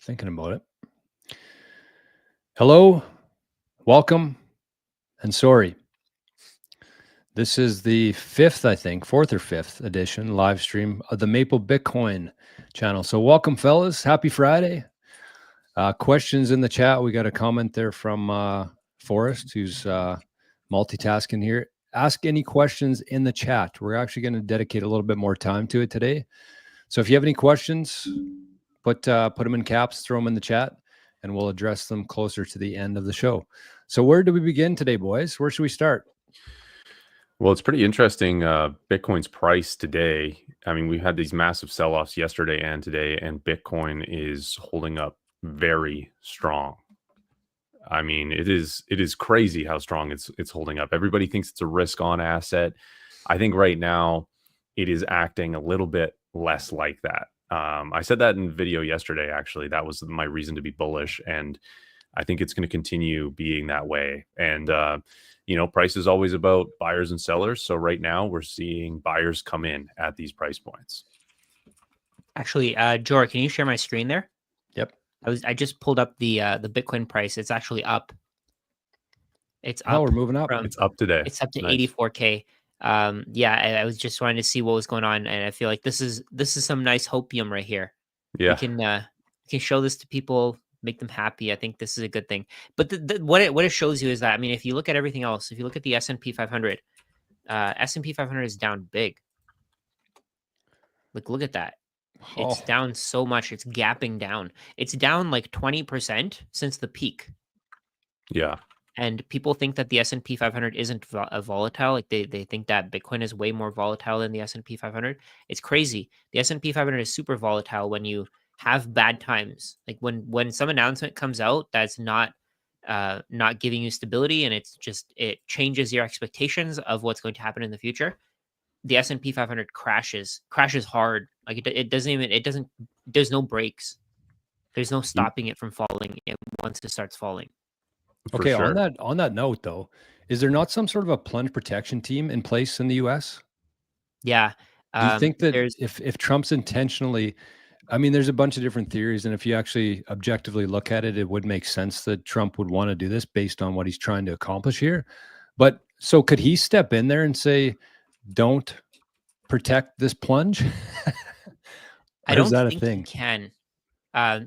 Thinking about it. Hello, welcome, and sorry. This is the fourth or fifth edition live stream of the Maple Bitcoin channel. So welcome, fellas. Happy Friday. Questions in the chat. We got a comment there from Forrest, who's multitasking here. Ask any questions in the chat. We're actually going to dedicate a little bit more time to it today. So if you have any questions, put them in caps, throw them in the chat, and we'll address them closer to the end of the show. So where do we begin today, boys? Where should we start? Well, it's pretty interesting. Bitcoin's price today. I mean, we had these massive sell-offs yesterday and today, and Bitcoin is holding up very strong. I mean, it is crazy how strong it's holding up. Everybody thinks it's a risk-on asset. I think right now it is acting a little bit less like that. I said that in video yesterday, actually. That was my reason to be bullish, and I think it's going to continue being that way. And, price is always about buyers and sellers. So right now we're seeing buyers come in at these price points. Actually, Jor, can you share my screen there? Yep. I just pulled up the Bitcoin price. It's actually up. It's up. Oh, we're moving up. It's up today. It's up to Nice. 84K. I was just trying to see what was going on, and I feel like this is some nice hopium right here. Yeah. We can show this to people, make them happy. I think this is a good thing. But what it shows you is that, I mean, if you look at everything else, if you look at the S&P 500, S&P 500 is down big. Look at that. It's down so much. It's gapping down. It's down like 20% since the peak. Yeah. And people think that the S&P 500 isn't volatile. Like they think that Bitcoin is way more volatile than the S&P 500. It's crazy. The S&P 500 is super volatile when you have bad times. Like when some announcement comes out that's not giving you stability, and it changes your expectations of what's going to happen in the future. The S&P 500 crashes hard. Like there's no brakes. There's no stopping it from falling once it starts falling. Okay, sure. on that note, though, is there not some sort of a plunge protection team in place in the U.S.? Yeah. Do you think that if Trump's intentionally, I mean, there's a bunch of different theories, and if you actually objectively look at it, it would make sense that Trump would want to do this based on what he's trying to accomplish here. But so could he step in there and say, don't protect this plunge? I don't think he can.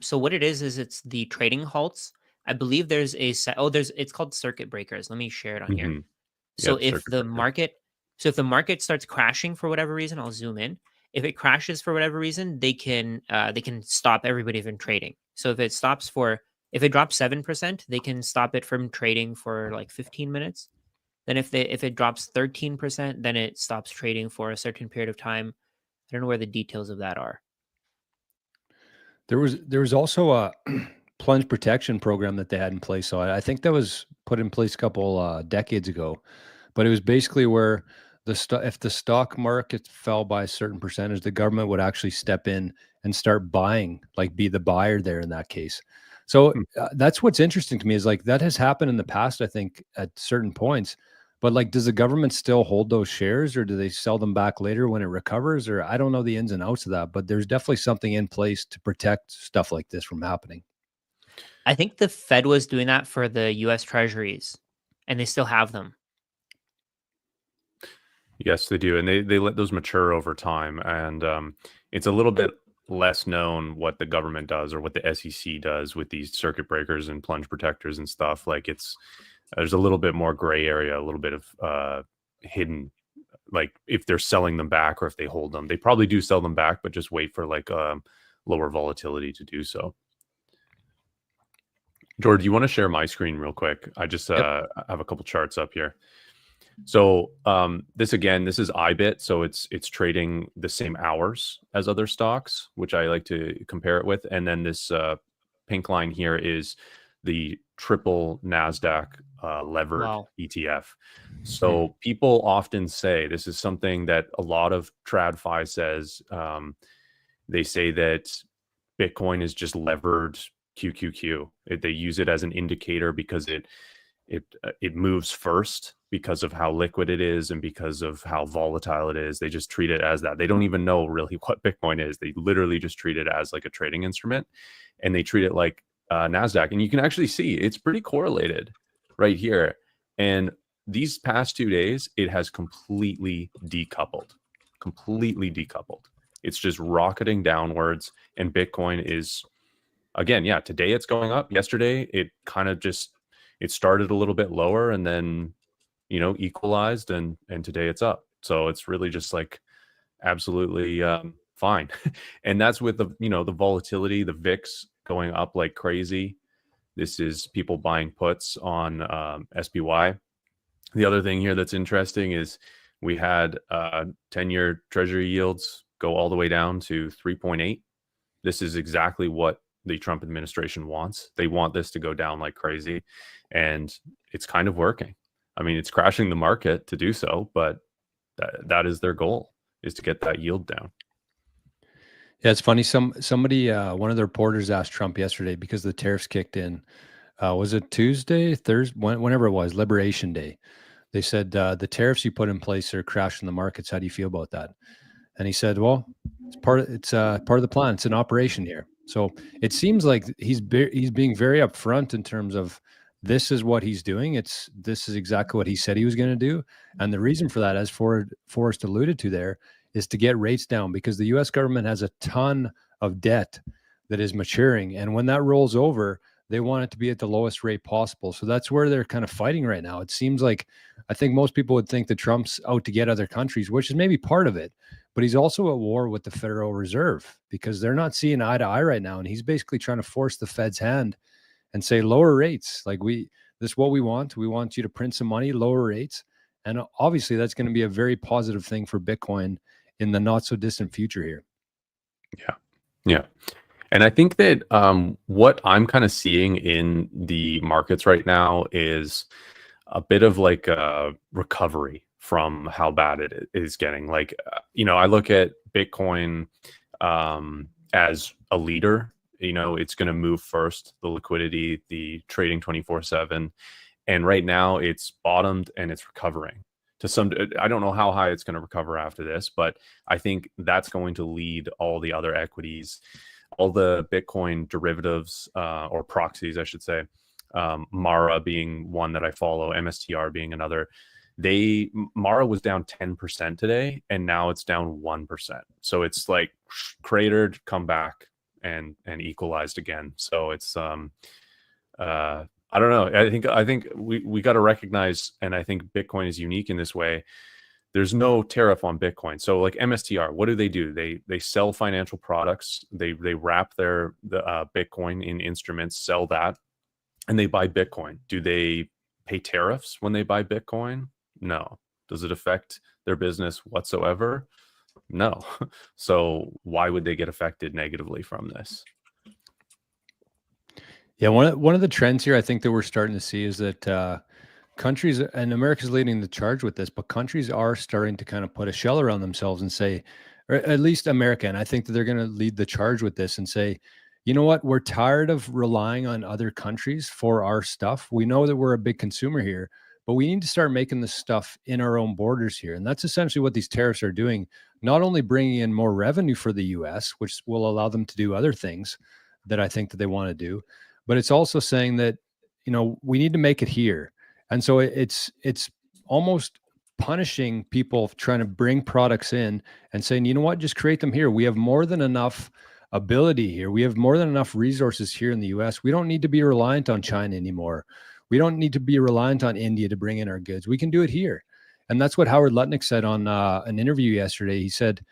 So what it is it's the trading halts. I believe there's it's called circuit breakers. Let me share it on here. Mhm. So Yep, if the market starts crashing for whatever reason, I'll zoom in. If it crashes for whatever reason, they can stop everybody from trading. So if it drops 7%, they can stop it from trading for like 15 minutes. Then if it drops 13%, then it stops trading for a certain period of time. I don't know where the details of that are. There was also a plunge protection program that they had in place. So I think that was put in place a couple decades ago, but it was basically where if the stock market fell by a certain percentage, the government would actually step in and start buying, like be the buyer there in that case. So that's what's interesting to me is like that has happened in the past, I think, at certain points. But like, does the government still hold those shares, or do they sell them back later when it recovers? Or I don't know the ins and outs of that, but there's definitely something in place to protect stuff like this from happening. I think the Fed was doing that for the U.S. Treasuries, and they still have them. Yes, they do. And they let those mature over time. And it's a little bit less known what the government does or what the SEC does with these circuit breakers and plunge protectors and stuff. Like there's a little bit more gray area, a little bit of hidden, like if they're selling them back or if they hold them. They probably do sell them back, but just wait for like lower volatility to do so. George, do you want to share my screen real quick? I just have a couple charts up here. So this is IBIT. So it's trading the same hours as other stocks, which I like to compare it with. And then this pink line here is the triple NASDAQ levered ETF. So people often say, this is something that a lot of TradFi says, they say that Bitcoin is just levered QQQ. They use it as an indicator because it moves first because of how liquid it is and because of how volatile it is. They just treat it as that. They don't even know really what Bitcoin is. They literally just treat it as like a trading instrument. and they treat it like NASDAQ. And you can actually see it's pretty correlated right here. And these past 2 days, it has completely decoupled. It's just rocketing downwards, and Bitcoin is, again, yeah, today it's going up. Yesterday, it kind of just, it started a little bit lower and then, equalized, and today it's up. So it's really just like absolutely fine. And that's with the, the volatility, the VIX going up like crazy. This is people buying puts on SPY. The other thing here that's interesting is we had 10-year treasury yields go all the way down to 3.8. This is exactly what the Trump administration wants. They want this to go down like crazy, and it's kind of working. I mean, it's crashing the market to do so, but that is their goal, is to get that yield down. Yeah, it's funny. Somebody, one of the reporters asked Trump yesterday, because the tariffs kicked in. Was it Tuesday, Thursday, whenever it was, Liberation Day? They said, the tariffs you put in place are crashing the markets. How do you feel about that? And he said, well, it's part of the plan. It's an operation here. So it seems like he's being very upfront in terms of, this is what he's doing. This is exactly what he said he was going to do. And the reason for that, as Forrest alluded to there, is to get rates down, because the US government has a ton of debt that is maturing. And when that rolls over, they want it to be at the lowest rate possible. So that's where they're kind of fighting right now. It seems like, I think most people would think that Trump's out to get other countries, which is maybe part of it, but he's also at war with the Federal Reserve, because they're not seeing eye to eye right now. And he's basically trying to force the Fed's hand and say, lower rates. Like, this is what we want. We want you to print some money, lower rates. And obviously that's going to be a very positive thing for Bitcoin in the not so distant future here. Yeah. And I think that what I'm kind of seeing in the markets right now is a bit of like a recovery from how bad it is getting. Like, I look at Bitcoin as a leader. It's going to move first, the liquidity, the trading 24/7. And right now it's bottomed and it's recovering. I don't know how high it's going to recover after this, but I think that's going to lead all the other equities, all the Bitcoin derivatives or proxies, I should say, Mara being one that I follow, MSTR being another. Mara was down 10% today, and now it's down 1%. So it's like cratered, come back, and equalized again. So it's I don't know. I think we got to recognize, and I think Bitcoin is unique in this way. There's no tariff on Bitcoin. So like MSTR, what do? They sell financial products. They wrap the Bitcoin in instruments, sell that, and they buy Bitcoin. Do they pay tariffs when they buy Bitcoin? No. Does it affect their business whatsoever? No. So why would they get affected negatively from this? Yeah, one of the trends here I think that we're starting to see is that countries, and America's leading the charge with this, but countries are starting to kind of put a shell around themselves and say, or at least America, and I think that they're going to lead the charge with this and say, you know what, we're tired of relying on other countries for our stuff. We know that we're a big consumer here, but we need to start making this stuff in our own borders here. And that's essentially what these tariffs are doing, not only bringing in more revenue for the US, which will allow them to do other things that I think that they want to do, but it's also saying that, we need to make it here. And so it's almost punishing people trying to bring products in and saying, you know what, just create them here. We have more than enough ability here. We have more than enough resources here in the US. We don't need to be reliant on China anymore. We don't need to be reliant on India to bring in our goods. We can do it here. And that's what Howard Lutnick said on an interview yesterday. He said,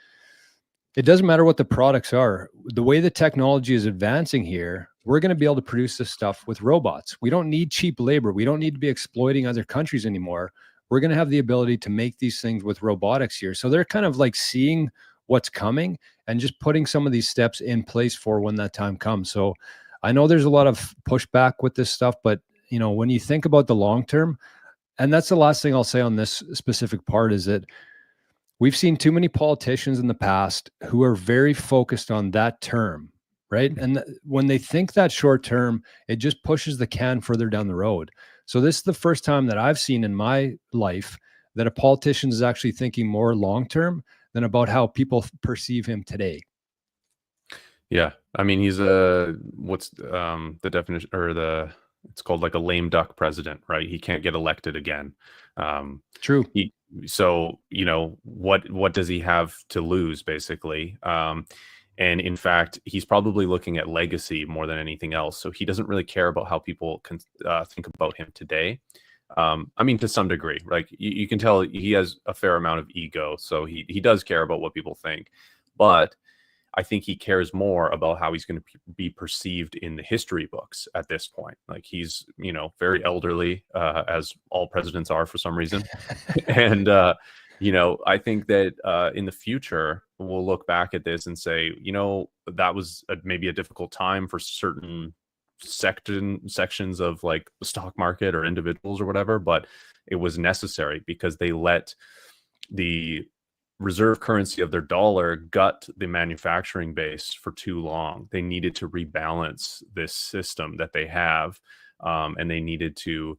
it doesn't matter what the products are. The way the technology is advancing here, we're going to be able to produce this stuff with robots. We don't need cheap labor. We don't need to be exploiting other countries anymore. We're going to have the ability to make these things with robotics here. So they're kind of like seeing what's coming and just putting some of these steps in place for when that time comes. So I know there's a lot of pushback with this stuff, but when you think about the long term, and that's the last thing I'll say on this specific part, is that we've seen too many politicians in the past who are very focused on that term, right? And when they think that short term, it just pushes the can further down the road. So this is the first time that I've seen in my life that a politician is actually thinking more long term than about how people perceive him today. Yeah, I mean, he's what's the definition, or it's called like a lame duck president, right? He can't get elected again. True. So what does he have to lose, basically? And in fact, he's probably looking at legacy more than anything else. So he doesn't really care about how people can think about him today. I mean, to some degree, like you can tell he has a fair amount of ego, so he does care about what people think, but I think he cares more about how he's going to be perceived in the history books at this point. Like he's, very elderly, as all presidents are for some reason. And, I think that in the future, we'll look back at this and say, that was maybe a difficult time for certain sections of like the stock market or individuals or whatever, but it was necessary because they let the reserve currency of their dollar gut the manufacturing base for too long. They needed to rebalance this system that they have, and they needed to,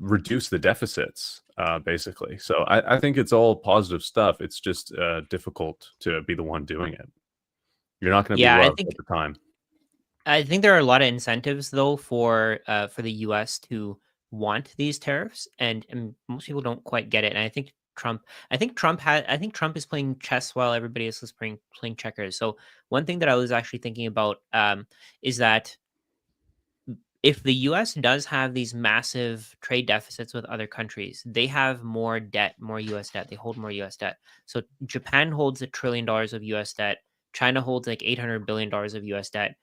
reduce the deficits, basically. So I think it's all positive stuff. It's just difficult to be the one doing it. You're not going to be loved at the time. I think there are a lot of incentives though for the U.S. to want these tariffs, and most people don't quite get it. And I think Trump is playing chess while everybody else is playing checkers. So one thing that I was actually thinking about is that if the U.S. does have these massive trade deficits with other countries, they have more debt, more U.S. debt. They hold more U.S. debt. So Japan holds $1 trillion of U.S. debt. China holds like $800 billion of U.S. debt.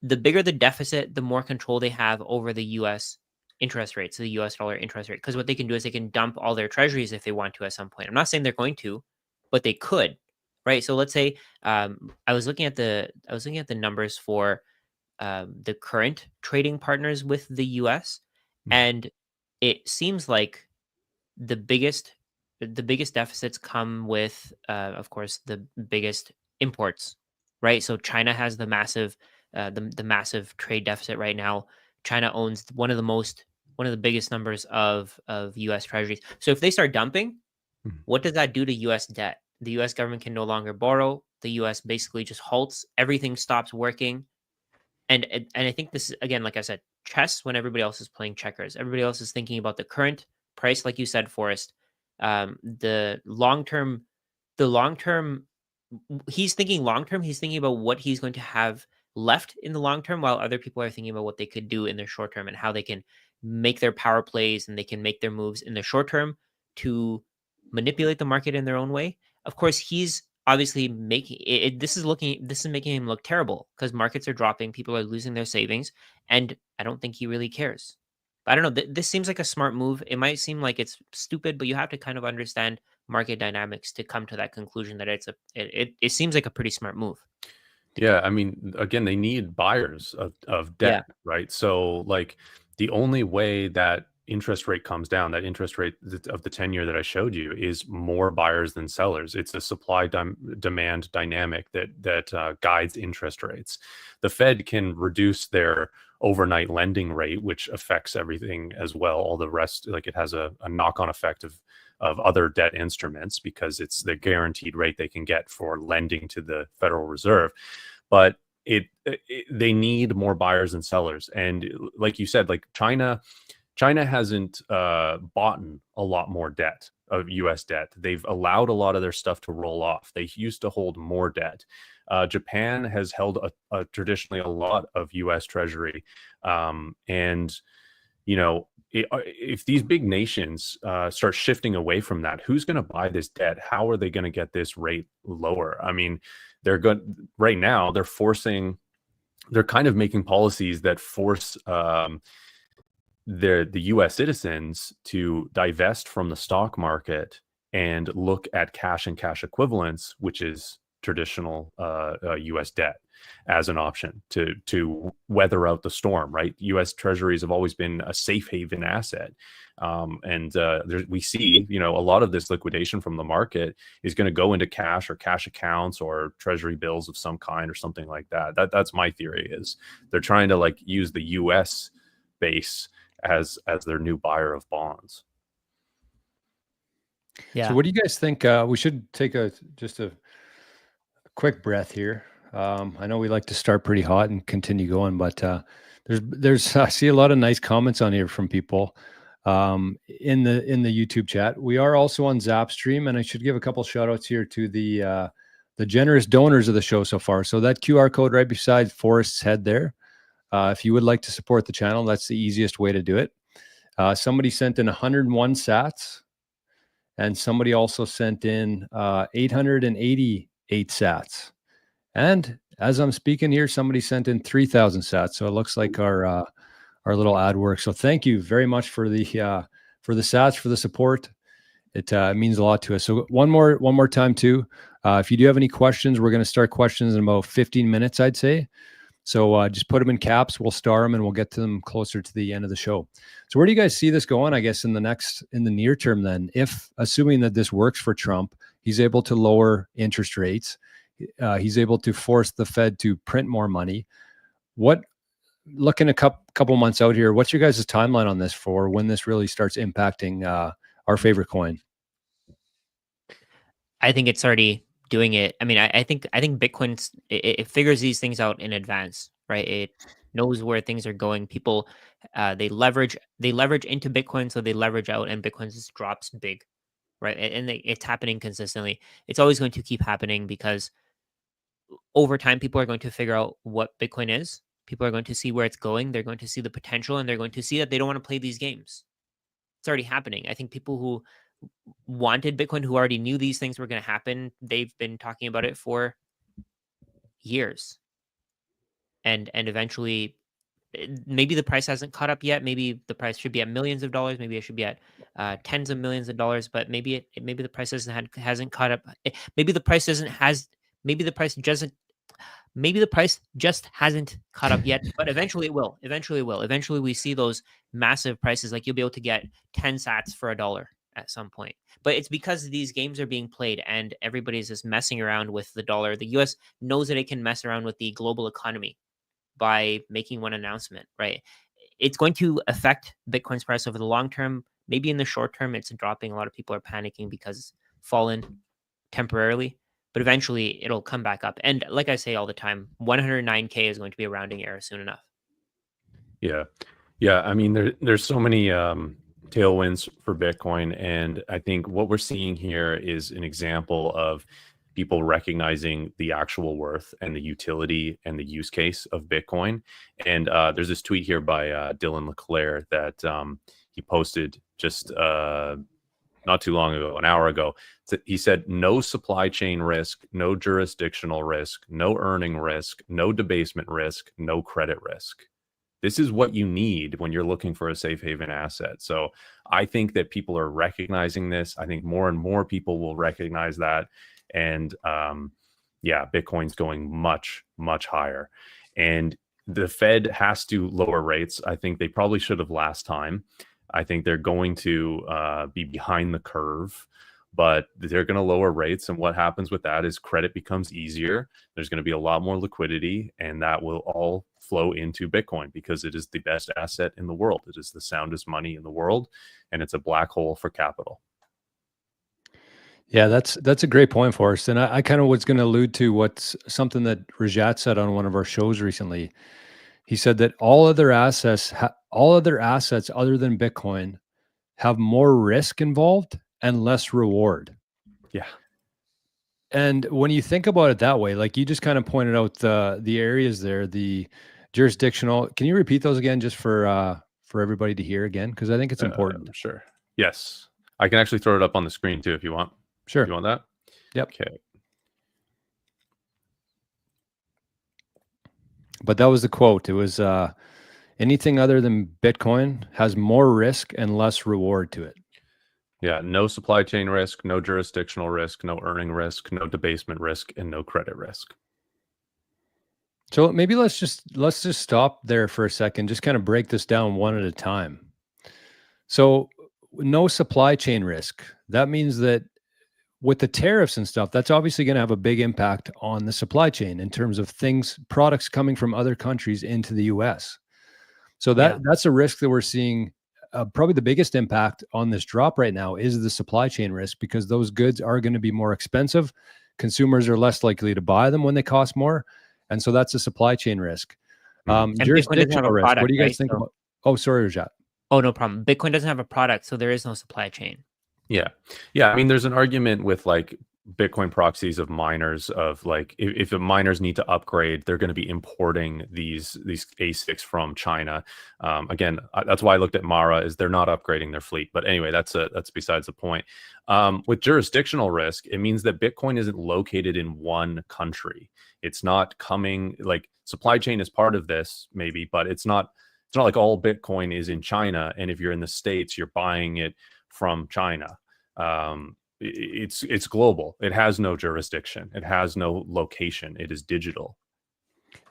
The bigger the deficit, the more control they have over the U.S. interest rates, the U.S. dollar interest rate. Because what they can do is they can dump all their treasuries if they want to at some point. I'm not saying they're going to, but they could, right? So let's say I was looking at the numbers for the current trading partners with the U.S. and it seems like the biggest deficits come with, of course, the biggest imports, right? So China has the massive trade deficit right now. China owns one of the biggest numbers of U.S. treasuries. So if they start dumping, what does that do to U.S. debt? The U.S. government can no longer borrow. The U.S. basically just halts. Everything stops working. And I think this is, again, like I said, chess when everybody else is playing checkers. Everybody else is thinking about the current price, like you said, Forrest. The long term, he's thinking long term. He's thinking about what he's going to have left in the long term, while other people are thinking about what they could do in the short term and how they can make their power plays and they can make their moves in the short term to manipulate the market in their own way. Of course, he's obviously making it. This is making him look terrible because markets are dropping, people are losing their savings, and I don't think he really cares. But I don't know. This seems like a smart move. It might seem like it's stupid, but you have to kind of understand market dynamics to come to that conclusion that it seems like a pretty smart move. Yeah, I mean, again, they need buyers of debt, right? So, like, the only way that interest rate comes down, that interest rate of the 10-year that I showed you, is more buyers than sellers. It's a supply demand dynamic that guides interest rates. The Fed can reduce their overnight lending rate, which affects everything as well. All the rest, like, it has a knock-on effect of other debt instruments because it's the guaranteed rate they can get for lending to the Federal Reserve. But they need more buyers and sellers. And like you said, like China hasn't bought a lot more debt of U.S. debt. They've allowed a lot of their stuff to roll off. They used to hold more debt. Japan has held traditionally a lot of U.S. Treasury. And, if these big nations start shifting away from that, who's going to buy this debt? How are they going to get this rate lower? I mean, right now, they're kind of making policies that force the U.S. citizens to divest from the stock market and look at cash and cash equivalents, which is traditional U.S. debt, as an option to weather out the storm. Right? U.S. Treasuries have always been a safe haven asset, and we see a lot of this liquidation from the market is going to go into cash or cash accounts or Treasury bills of some kind or something like that. That's my theory. Is they're trying to like use the U.S. base as their new buyer of bonds. Yeah. So what do you guys think? We should take just a quick breath here. I know we like to start pretty hot and continue going, but there's I see a lot of nice comments on here from people in the YouTube chat. We are also on Zapstream, and I should give a couple shout outs here to the generous donors of the show so far. So that QR code right beside Forrest's head there. If you would like to support the channel, that's the easiest way to do it. Somebody sent in 101 sats, and somebody also sent in 888 sats. And as I'm speaking here, somebody sent in 3,000 sats. So it looks like our little ad works. So thank you very much for the sats, for the support. It means a lot to us. So one more time too. If you do have any questions, we're going to start questions in about 15 minutes, I'd say. So just put them in caps. We'll star them and we'll get to them closer to the end of the show. So where do you guys see this going? I guess in the near term, then, if assuming that this works for Trump, he's able to lower interest rates. He's able to force the Fed to print more money. Looking a couple months out here, what's your guys' timeline on this for when this really starts impacting our favorite coin? I think it's already doing it. I mean, I think Bitcoin it figures these things out in advance, right? It knows where things are going. People they leverage into Bitcoin, so they leverage out, and Bitcoin just drops big, right? And it's happening consistently. It's always going to keep happening because over time, people are going to figure out what Bitcoin is. People are going to see where it's going. They're going to see the potential, and they're going to see that they don't want to play these games. It's already happening. I think people who wanted Bitcoin, who already knew these things were going to happen, they've been talking about it for years. And eventually, maybe the price hasn't caught up yet. Maybe the price should be at millions of dollars. Maybe it should be at tens of millions of dollars. But maybe the price hasn't caught up. Maybe the price just hasn't caught up yet. But eventually it will. Eventually we see those massive prices. Like you'll be able to get 10 sats for $1 at some point. But it's because these games are being played and everybody's just messing around with the dollar. The US knows that it can mess around with the global economy by making one announcement, right? It's going to affect Bitcoin's price over the long term. Maybe in the short term, it's dropping. A lot of people are panicking because it's fallen temporarily, but eventually it'll come back up. And like I say all the time, 109K is going to be a rounding error soon enough. Yeah. I mean, there's so many tailwinds for Bitcoin, and I think what we're seeing here is an example of people recognizing the actual worth and the utility and the use case of Bitcoin. And there's this tweet here by Dylan LeClaire that he posted just not too long ago, an hour ago. He said, no supply chain risk, no jurisdictional risk, no earning risk, no debasement risk, no credit risk. This is what you need when you're looking for a safe haven asset. So I think that people are recognizing this. I think more and more people will recognize that. And Bitcoin's going much, much higher. And the Fed has to lower rates. I think they probably should have last time. I think they're going to be behind the curve, but they're going to lower rates. And what happens with that is credit becomes easier. There's going to be a lot more liquidity, and that will all flow into Bitcoin because it is the best asset in the world. It is the soundest money in the world, and it's a black hole for capital. Yeah, that's a great point, Forrest. And I kind of was going to allude to what's something that Rajat said on one of our shows recently. He said that all other assets other than Bitcoin have more risk involved and less reward. Yeah. And when you think about it that way, like you just kind of pointed out the areas there, the jurisdictional. Can you repeat those again, just for everybody to hear again? Because I think it's important. Sure. Yes, I can actually throw it up on the screen too if you want. Sure. You want that? Yep. Okay. But that was the quote. It was anything other than Bitcoin has more risk and less reward to it. Yeah, no supply chain risk, no jurisdictional risk, no earning risk, no debasement risk, and no credit risk. So maybe let's just stop there for a second, just kind of break this down one at a time. So no supply chain risk. That means that with the tariffs and stuff, that's obviously going to have a big impact on the supply chain in terms of products coming from other countries into the US. So that's a risk that we're seeing. Probably the biggest impact on this drop right now is the supply chain risk, because those goods are going to be more expensive. Consumers are less likely to buy them when they cost more. And so that's a supply chain risk. And Bitcoin doesn't have Jurisdictional a risk. What product, do you guys right? think So, about? Oh, sorry, Rajat. oh, no problem. Bitcoin doesn't have a product, so there is no supply chain. Yeah. I mean, there's an argument with like Bitcoin proxies of miners of like if the miners need to upgrade, they're going to be importing these ASICs from China. Again, that's why I looked at Mara is they're not upgrading their fleet. But anyway, that's besides the point. With jurisdictional risk, it means that Bitcoin isn't located in one country. It's not coming like supply chain is part of this maybe, but it's not like all Bitcoin is in China. And if you're in the States, you're buying it from China. It's global. It has no jurisdiction. It has no location. It is digital.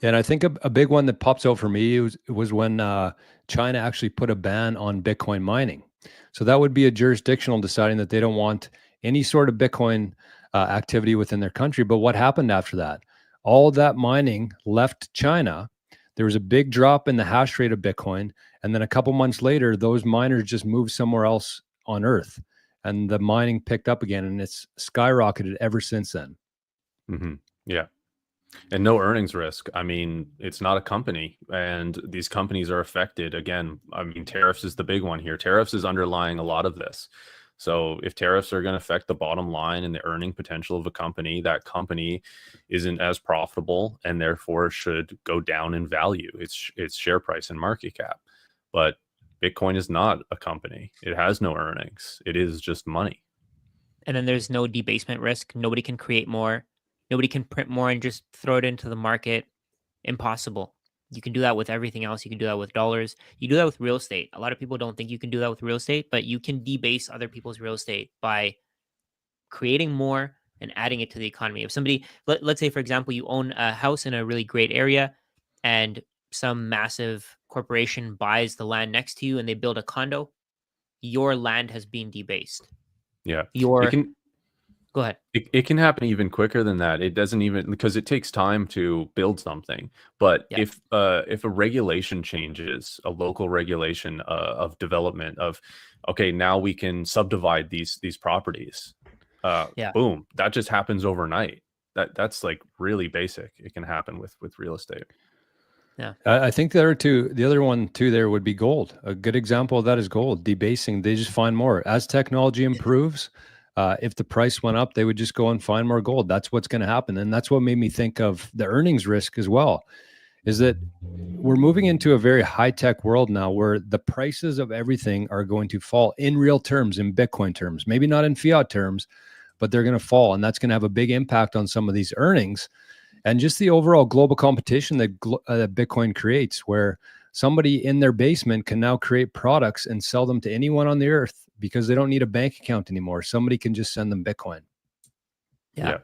And I think a big one that pops out for me was when China actually put a ban on Bitcoin mining. So that would be a jurisdictional deciding that they don't want any sort of Bitcoin activity within their country. But what happened after that? All that mining left China. There was a big drop in the hash rate of Bitcoin. And then a couple months later, those miners just moved somewhere else on Earth. And the mining picked up again, and it's skyrocketed ever since then. Mm-hmm. Yeah. And no earnings risk. I mean, it's not a company, and these companies are affected. Again, I mean, tariffs is the big one here. Tariffs is underlying a lot of this. So if tariffs are going to affect the bottom line and the earning potential of a company, that company isn't as profitable and therefore should go down in value, its share price and market cap. But Bitcoin is not a company. It has no earnings. It is just money. And then there's no debasement risk. Nobody can create more. Nobody can print more and just throw it into the market. Impossible. You can do that with everything else. You can do that with dollars. You do that with real estate. A lot of people don't think you can do that with real estate, but you can debase other people's real estate by creating more and adding it to the economy. If somebody, let's say, for example, you own a house in a really great area and some massive corporation buys the land next to you and they build a condo, your land has been debased. Yeah. Your It can Go ahead. it can happen even quicker than that. It doesn't even because it takes time to build something. But Yeah. if a regulation changes, a local regulation of development of, okay, now we can subdivide these properties. Yeah. Boom, that just happens overnight. That's like really basic. It can happen with real estate. Yeah. I think the other one too there would be gold. A good example of that is gold. Debasing, they just find more. As technology improves, if the price went up, they would just go and find more gold. That's what's going to happen. And that's what made me think of the earnings risk as well, is that we're moving into a very high-tech world now where the prices of everything are going to fall in real terms, in Bitcoin terms, maybe not in fiat terms, but they're going to fall. And that's going to have a big impact on some of these earnings. And just the overall global competition that Bitcoin creates, where somebody in their basement can now create products and sell them to anyone on the earth because they don't need a bank account anymore. Somebody can just send them Bitcoin. Yeah.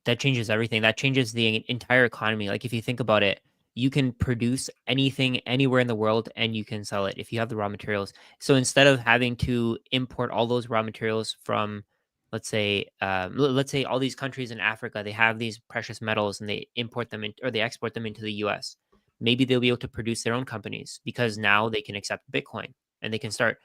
That changes everything. That changes the entire economy. Like if you think about it, you can produce anything anywhere in the world and you can sell it if you have the raw materials. So instead of having to import all those raw materials from, let's say all these countries in Africa, they have these precious metals and they import them or they export them into the US. Maybe they'll be able to produce their own companies because now they can accept Bitcoin and they can start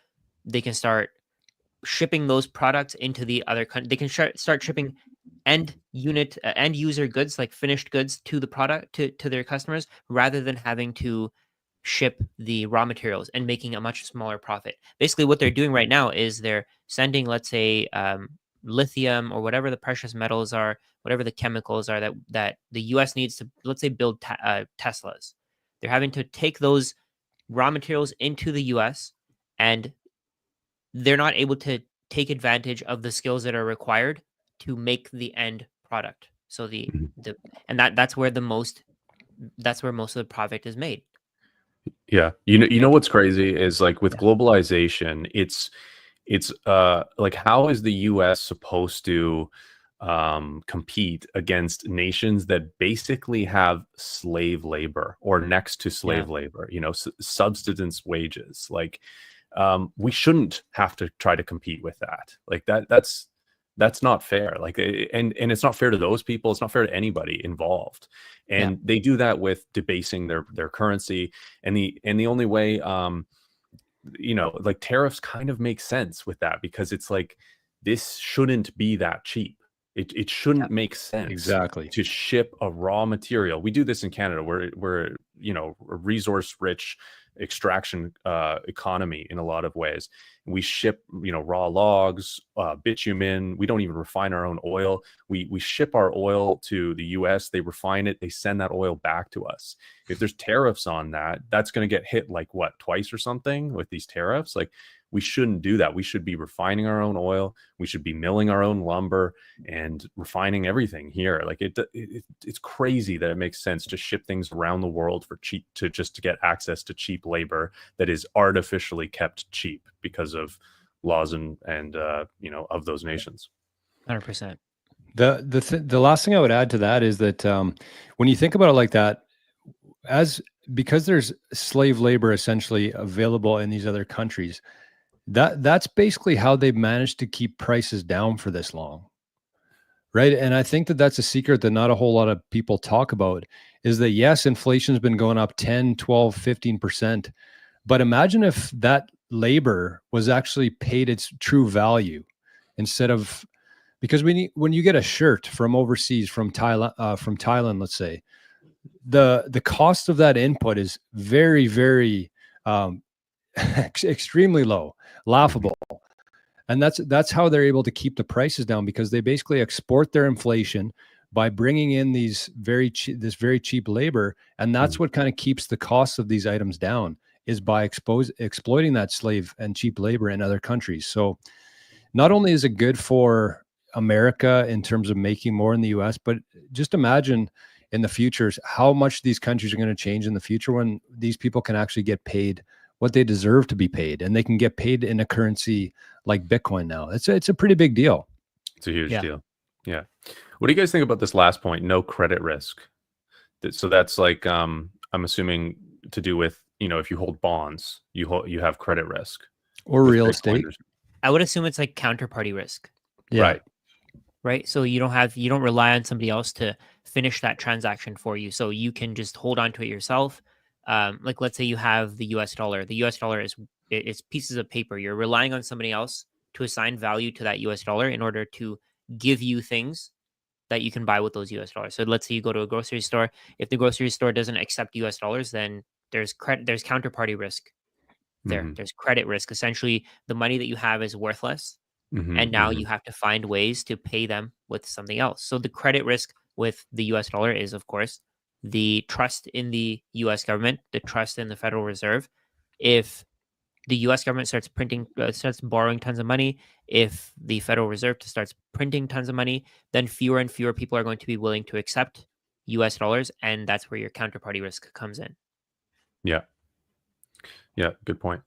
shipping those products into the other country. They can start shipping end user goods, like finished goods, to the product to their customers, rather than having to ship the raw materials and making a much smaller profit. Basically, what they're doing right now is they're sending, let's say, lithium or whatever the precious metals are, whatever the chemicals are that the U.S. needs to, let's say, build Teslas. They're having to take those raw materials into the U.S. and they're not able to take advantage of the skills that are required to make the end product. So that's where most of the profit is made. Yeah. You know what's crazy is like with globalization, it's like how is the US supposed to compete against nations that basically have slave labor or next to slave labor, subsistence wages. Like we shouldn't have to try to compete with that. Like that's not fair. Like and it's not fair to those people. It's not fair to anybody involved. And they do that with debasing their currency. And the only way like tariffs kind of make sense with that, because it's like this shouldn't be that cheap. It shouldn't make sense Exactly. to ship a raw material. We do this in Canada. We're a resource rich extraction economy in a lot of ways. We ship raw logs, bitumen. We don't even refine our own oil. We ship our oil to the US. They refine it. They send that oil back to us. If there's tariffs on that, that's going to get hit like what, twice or something with these tariffs. Like, we shouldn't do that. We should be refining our own oil. We should be milling our own lumber and refining everything here. Like, it's crazy that it makes sense to ship things around the world for cheap, to get access to cheap labor that is artificially kept cheap because of laws and of those nations. 100%. The last thing I would add to that is that when you think about it like that, because there's slave labor essentially available in these other countries, that's basically how they've managed to keep prices down for this long. Right. And I think that that's a secret that not a whole lot of people talk about, is that yes, inflation's been going up 10, 12, 15%. But imagine if that labor was actually paid its true value, instead of, because when you get a shirt from overseas, from Thailand, let's say, the cost of that input is very, very extremely low, laughable. And that's how they're able to keep the prices down, because they basically export their inflation by bringing in this very cheap labor, and that's what kind of keeps the cost of these items down, is by exploiting that slave and cheap labor in other countries. So not only is it good for America in terms of making more in the US, but just imagine in the future how much these countries are going to change in the future when these people can actually get paid what they deserve to be paid, and they can get paid in a currency like Bitcoin now. It's a pretty big deal. It's a huge deal. Yeah. What do you guys think about this last point? No credit risk. So that's like, I'm assuming to do with, if you hold bonds, you have credit risk, or real estate. I would assume it's like counterparty risk. Yeah. Right. So you don't rely on somebody else to finish that transaction for you. So you can just hold on to it yourself. Like, let's say you have the US dollar. The US dollar it's pieces of paper. You're relying on somebody else to assign value to that US dollar in order to give you things that you can buy with those US dollars. So let's say you go to a grocery store. If the grocery store doesn't accept US dollars, then there's counterparty risk there. There's credit risk. Essentially, the money that you have is worthless. And now you have to find ways to pay them with something else. So the credit risk with the US dollar is, of course, the trust in the US government, the trust in the Federal Reserve. If the US government starts borrowing tons of money, if the Federal Reserve starts printing tons of money, then fewer and fewer people are going to be willing to accept US dollars. And that's where your counterparty risk comes in. Yeah. Yeah. Good point.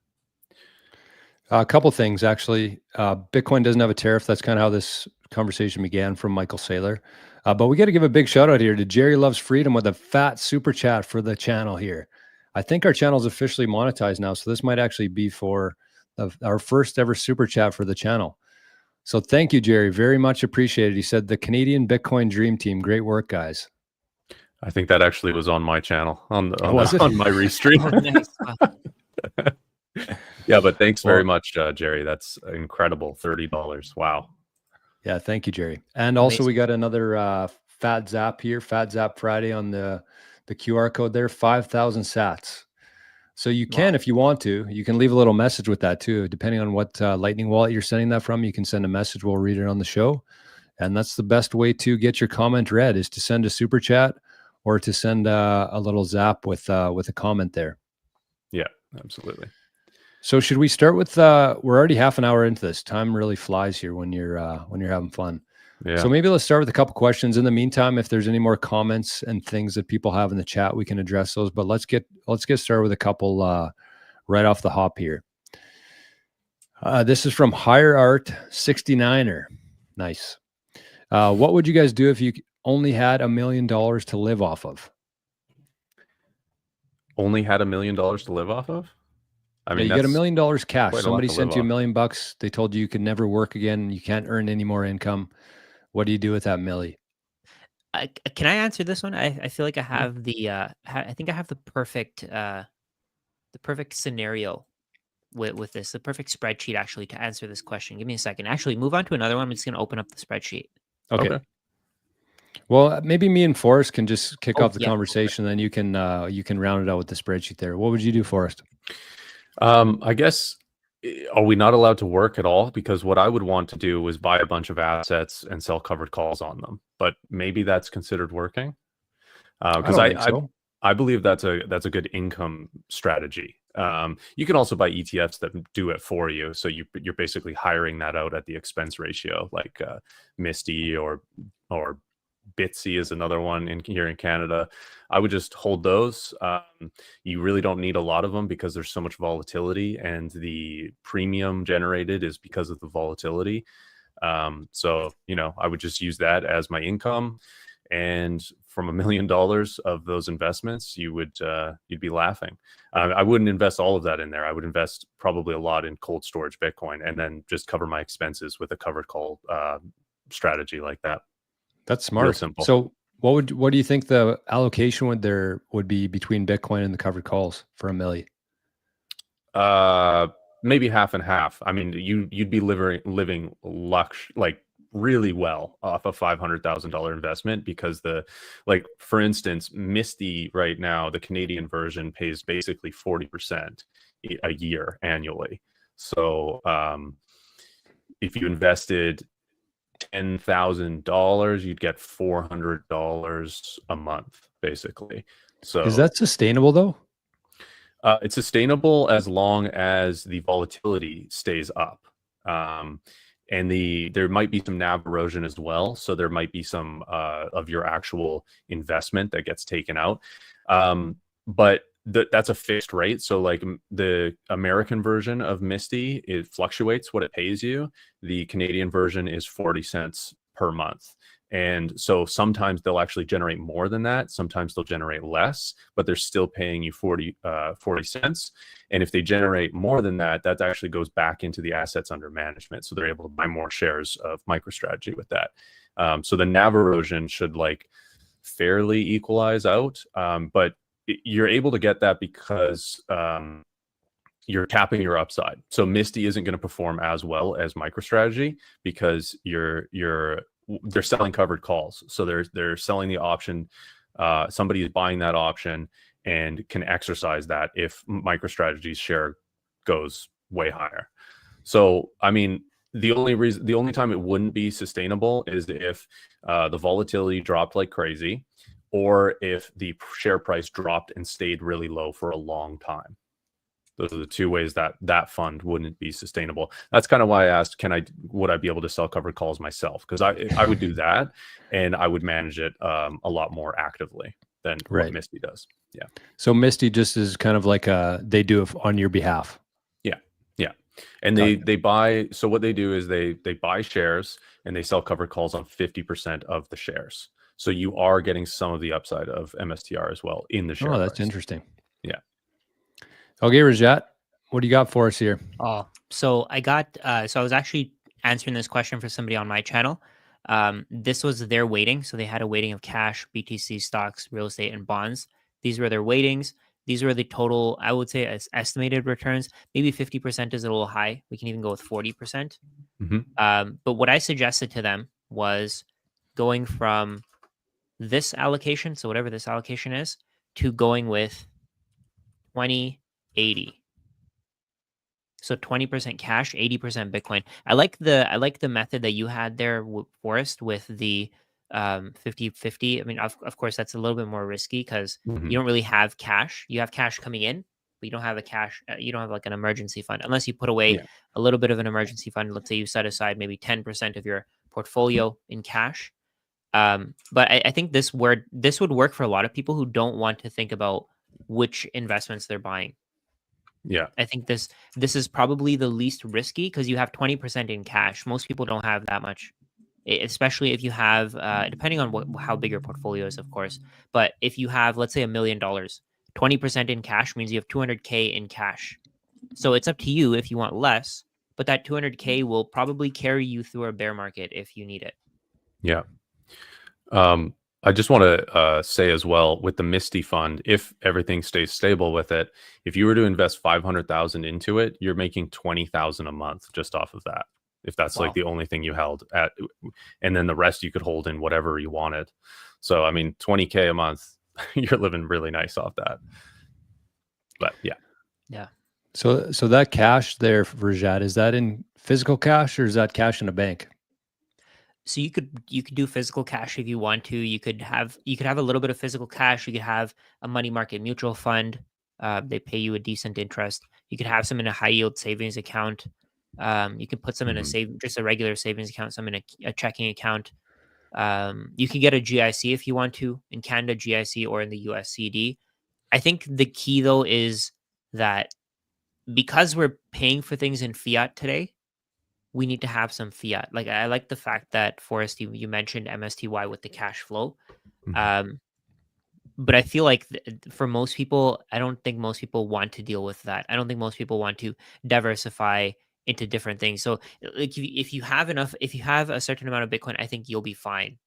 A couple things, actually. Bitcoin doesn't have a tariff. That's kind of how this conversation began, from Michael Saylor. But we got to give a big shout out here to Jerry Loves Freedom with a fat super chat for the channel here. I think our channel is officially monetized now, so this might actually be for our first ever super chat for the channel. So thank you, Jerry. Very much appreciated. He said, the Canadian Bitcoin Dream Team. Great work, guys. I think that actually was on my channel on my restream. Oh, nice. Yeah, but thanks very much, Jerry. That's incredible. $30. Wow. Yeah, thank you, Jerry. And also, we got another Fat Zap here, Fat Zap Friday on the QR code there, 5,000 sats. So you can, if you want to, you can leave a little message with that too. Depending on what Lightning wallet you're sending that from, you can send a message. We'll read it on the show. And that's the best way to get your comment read, is to send a super chat or to send a little zap with a comment there. Yeah, absolutely. So should we start with, we're already half an hour into this. Time really flies here when you're having fun. Yeah. So maybe let's start with a couple questions. In the meantime, if there's any more comments and things that people have in the chat, we can address those. But let's get started with a couple right off the hop here. This is from Higher Art 69er. Nice. What would you guys do if you only had $1 million to live off of? Only had $1 million to live off of? I mean, you get $1 million cash. Somebody sent you $1 million. They told you could never work again. You can't earn any more income. What do you do with that milli? Can I answer this one? I feel like I have I think I have the perfect scenario with this, the perfect spreadsheet actually to answer this question. Give me a second. Actually, move on to another one. I'm just going to open up the spreadsheet. Okay. Okay. Well, maybe me and Forrest can just kick off the yeah. conversation. Then you can round it out with the spreadsheet there. What would you do, Forrest? I guess, are we not allowed to work at all? Because what I would want to do was buy a bunch of assets and sell covered calls on them. But maybe that's considered working. I Because don't think so. I believe that's a good income strategy. You can also buy ETFs that do it for you, so you're basically hiring that out at the expense ratio, like Misty or Bitsy is another one here in Canada. I would just hold those. You really don't need a lot of them because there's so much volatility, and the premium generated is because of the volatility. So I would just use that as my income. And from $1 million of those investments, you'd be laughing. I wouldn't invest all of that in there. I would invest probably a lot in cold storage Bitcoin, and then just cover my expenses with a covered call strategy like that. That's Real smart. simple. So what do you think the allocation would be between Bitcoin and the covered calls for $1 million? Maybe half and half. I mean, you'd be living like really well off a $500,000 investment, because for instance, Misty right now, the Canadian version pays basically 40% a year annually. So if you invested $10,000, you'd get $400 a month, basically. So Is that sustainable though? it's sustainable as long as the volatility stays up. And there might be some NAV erosion as well. So there might be some of your actual investment that gets taken out. But that's a fixed rate. So like the American version of Misty, it fluctuates what it pays you. The Canadian version is 40 cents per month. And so sometimes they'll actually generate more than that. Sometimes they'll generate less, but they're still paying you 40 cents. And if they generate more than that, that actually goes back into the assets under management. So they're able to buy more shares of MicroStrategy with that. So the NAV erosion should fairly equalize out. But you're able to get that because you're capping your upside. So Misty isn't going to perform as well as MicroStrategy because they're selling covered calls. So they're selling the option. Somebody is buying that option and can exercise that if MicroStrategy's share goes way higher. So, I mean, the only time it wouldn't be sustainable is if the volatility dropped like crazy, or if the share price dropped and stayed really low for a long time. Those are the two ways that fund wouldn't be sustainable. That's kind of why I asked, would I be able to sell covered calls myself? Because I would do that, and I would manage it a lot more actively than what Misty does. Yeah. So Misty just is kind of like they do it on your behalf. Yeah. And they buy. So what they do is they buy shares and they sell covered calls on 50% of the shares. So you are getting some of the upside of MSTR as well in the share. Oh, that's price. interesting. Yeah. Okay, Rajat, what do you got for us here? Oh, so I got, so I was actually answering this question for somebody on my channel. This was their weighting. So they had a weighting of cash, BTC, stocks, real estate, and bonds. These were their weightings. These were the total, I would say, as estimated returns. Maybe 50% is a little high. We can even go with 40%. Mm-hmm. But what I suggested to them was going from this allocation, so whatever this allocation is, to going with 20-80. So 20% cash, 80% Bitcoin. I like the method that you had there, Forrest, with the 50-50. I mean, of course, that's a little bit more risky because Mm-hmm. you don't really have cash. You have cash coming in, but you don't have you don't have like an emergency fund unless you put away a little bit of an emergency fund. Let's say you set aside maybe 10% of your portfolio in cash. But I think this would work for a lot of people who don't want to think about which investments they're buying. Yeah. I think this is probably the least risky because you have 20% in cash. Most people don't have that much, especially if you have, depending on how big your portfolio is, of course. But if you have, let's say, $1 million, 20% in cash means you have 200K in cash. So it's up to you if you want less, but that 200K will probably carry you through a bear market if you need it. Yeah. I just want to say as well, with the Misty fund, if everything stays stable with it, if you were to invest 500,000 into it, you're making 20,000 a month just off of that. if that's Wow. like the only thing you held at, and then the rest you could hold in whatever you wanted. So I mean, 20K a month, you're living really nice off that. But yeah. Yeah. So that cash there, Rajat, is that in physical cash or is that cash in a bank? So you could do physical cash if you want to. You could have a little bit of physical cash. You could have a money market mutual fund. They pay you a decent interest. You could have some in a high yield savings account. You could put some in just a regular savings account, some in a checking account. You can get a GIC if you want to, in Canada GIC or in the US CD. I think the key though is that because we're paying for things in fiat today, we need to have some fiat. Like I like the fact that Forrest, you mentioned MSTY with the cash flow. But I feel like for most people, I don't think most people want to deal with that. I don't think most people want to diversify into different things. So like if you have a certain amount of Bitcoin, I think you'll be fine.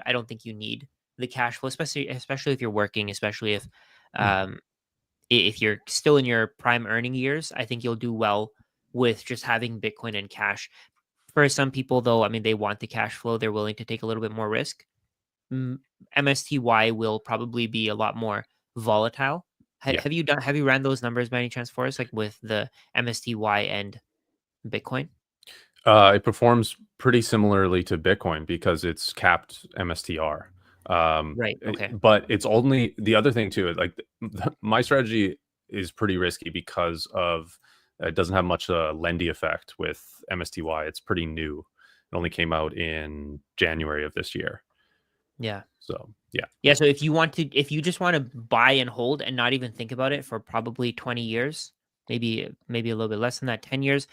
I don't think you need the cash flow, especially if you're working, especially if you're still in your prime earning years. I think you'll do well with just having Bitcoin and cash. For some people, though, I mean, they want the cash flow. They're willing to take a little bit more risk. MSTY will probably be a lot more volatile. Have you ran those numbers by any chance for us, like with the MSTY and Bitcoin? It performs pretty similarly to Bitcoin because it's capped MSTR. Right. Okay. But it's only the other thing too. Like my strategy is pretty risky because of it doesn't have much Lendy effect with MSTY. It's pretty new. It only came out in January of this year. Yeah. So yeah. Yeah. So if you just want to buy and hold and not even think about it for probably 20 years, maybe a little bit less than that, 10 years.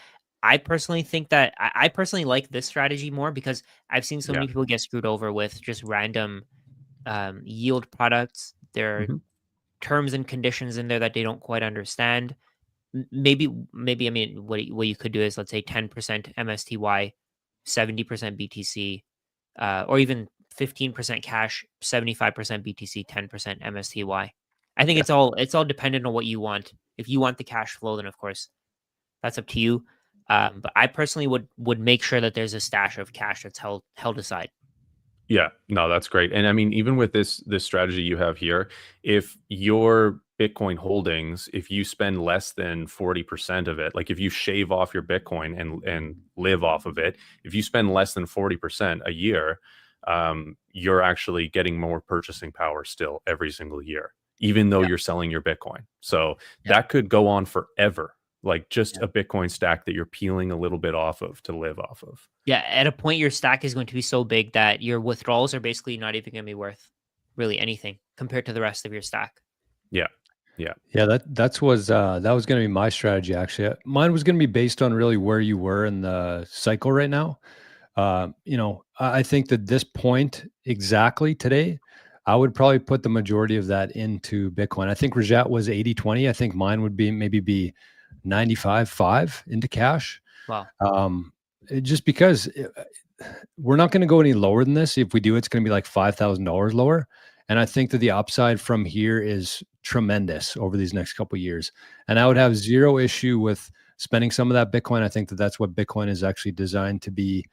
I personally think that I personally like this strategy more because I've seen so many people get screwed over with just random yield products. There are terms and conditions in there that they don't quite understand. Maybe I mean what you could do is, let's say 10% MSTY, 70% BTC, or even 15% cash, 75% BTC, 10% MSTY. I think it's all dependent on what you want. If you want the cash flow, then of course that's up to you. But I personally would make sure that there's a stash of cash that's held aside. Yeah, no, that's great. And I mean, even with this strategy you have here, if your Bitcoin holdings, if you spend less than 40% of it, like if you shave off your Bitcoin and live off of it, if you spend less than 40% a year, you're actually getting more purchasing power still every single year, even though you're selling your Bitcoin. So that could go on forever. Like just a Bitcoin stack that you're peeling a little bit off of to live off of. Yeah, at a point your stack is going to be so big that your withdrawals are basically not even going to be worth really anything compared to the rest of your stack. Yeah. That was going to be my strategy. Actually, mine was going to be based on really where you were in the cycle right now. I think that this point exactly today, I would probably put the majority of that into Bitcoin. I think Rajat was 80-20. I think mine would be 95-5 into cash. Wow. Just because we're not going to go any lower than this. If we do, it's going to be like $5,000 lower. And I think that the upside from here is tremendous over these next couple of years. And I would have zero issue with spending some of that Bitcoin. I think that that's what Bitcoin is actually designed to be.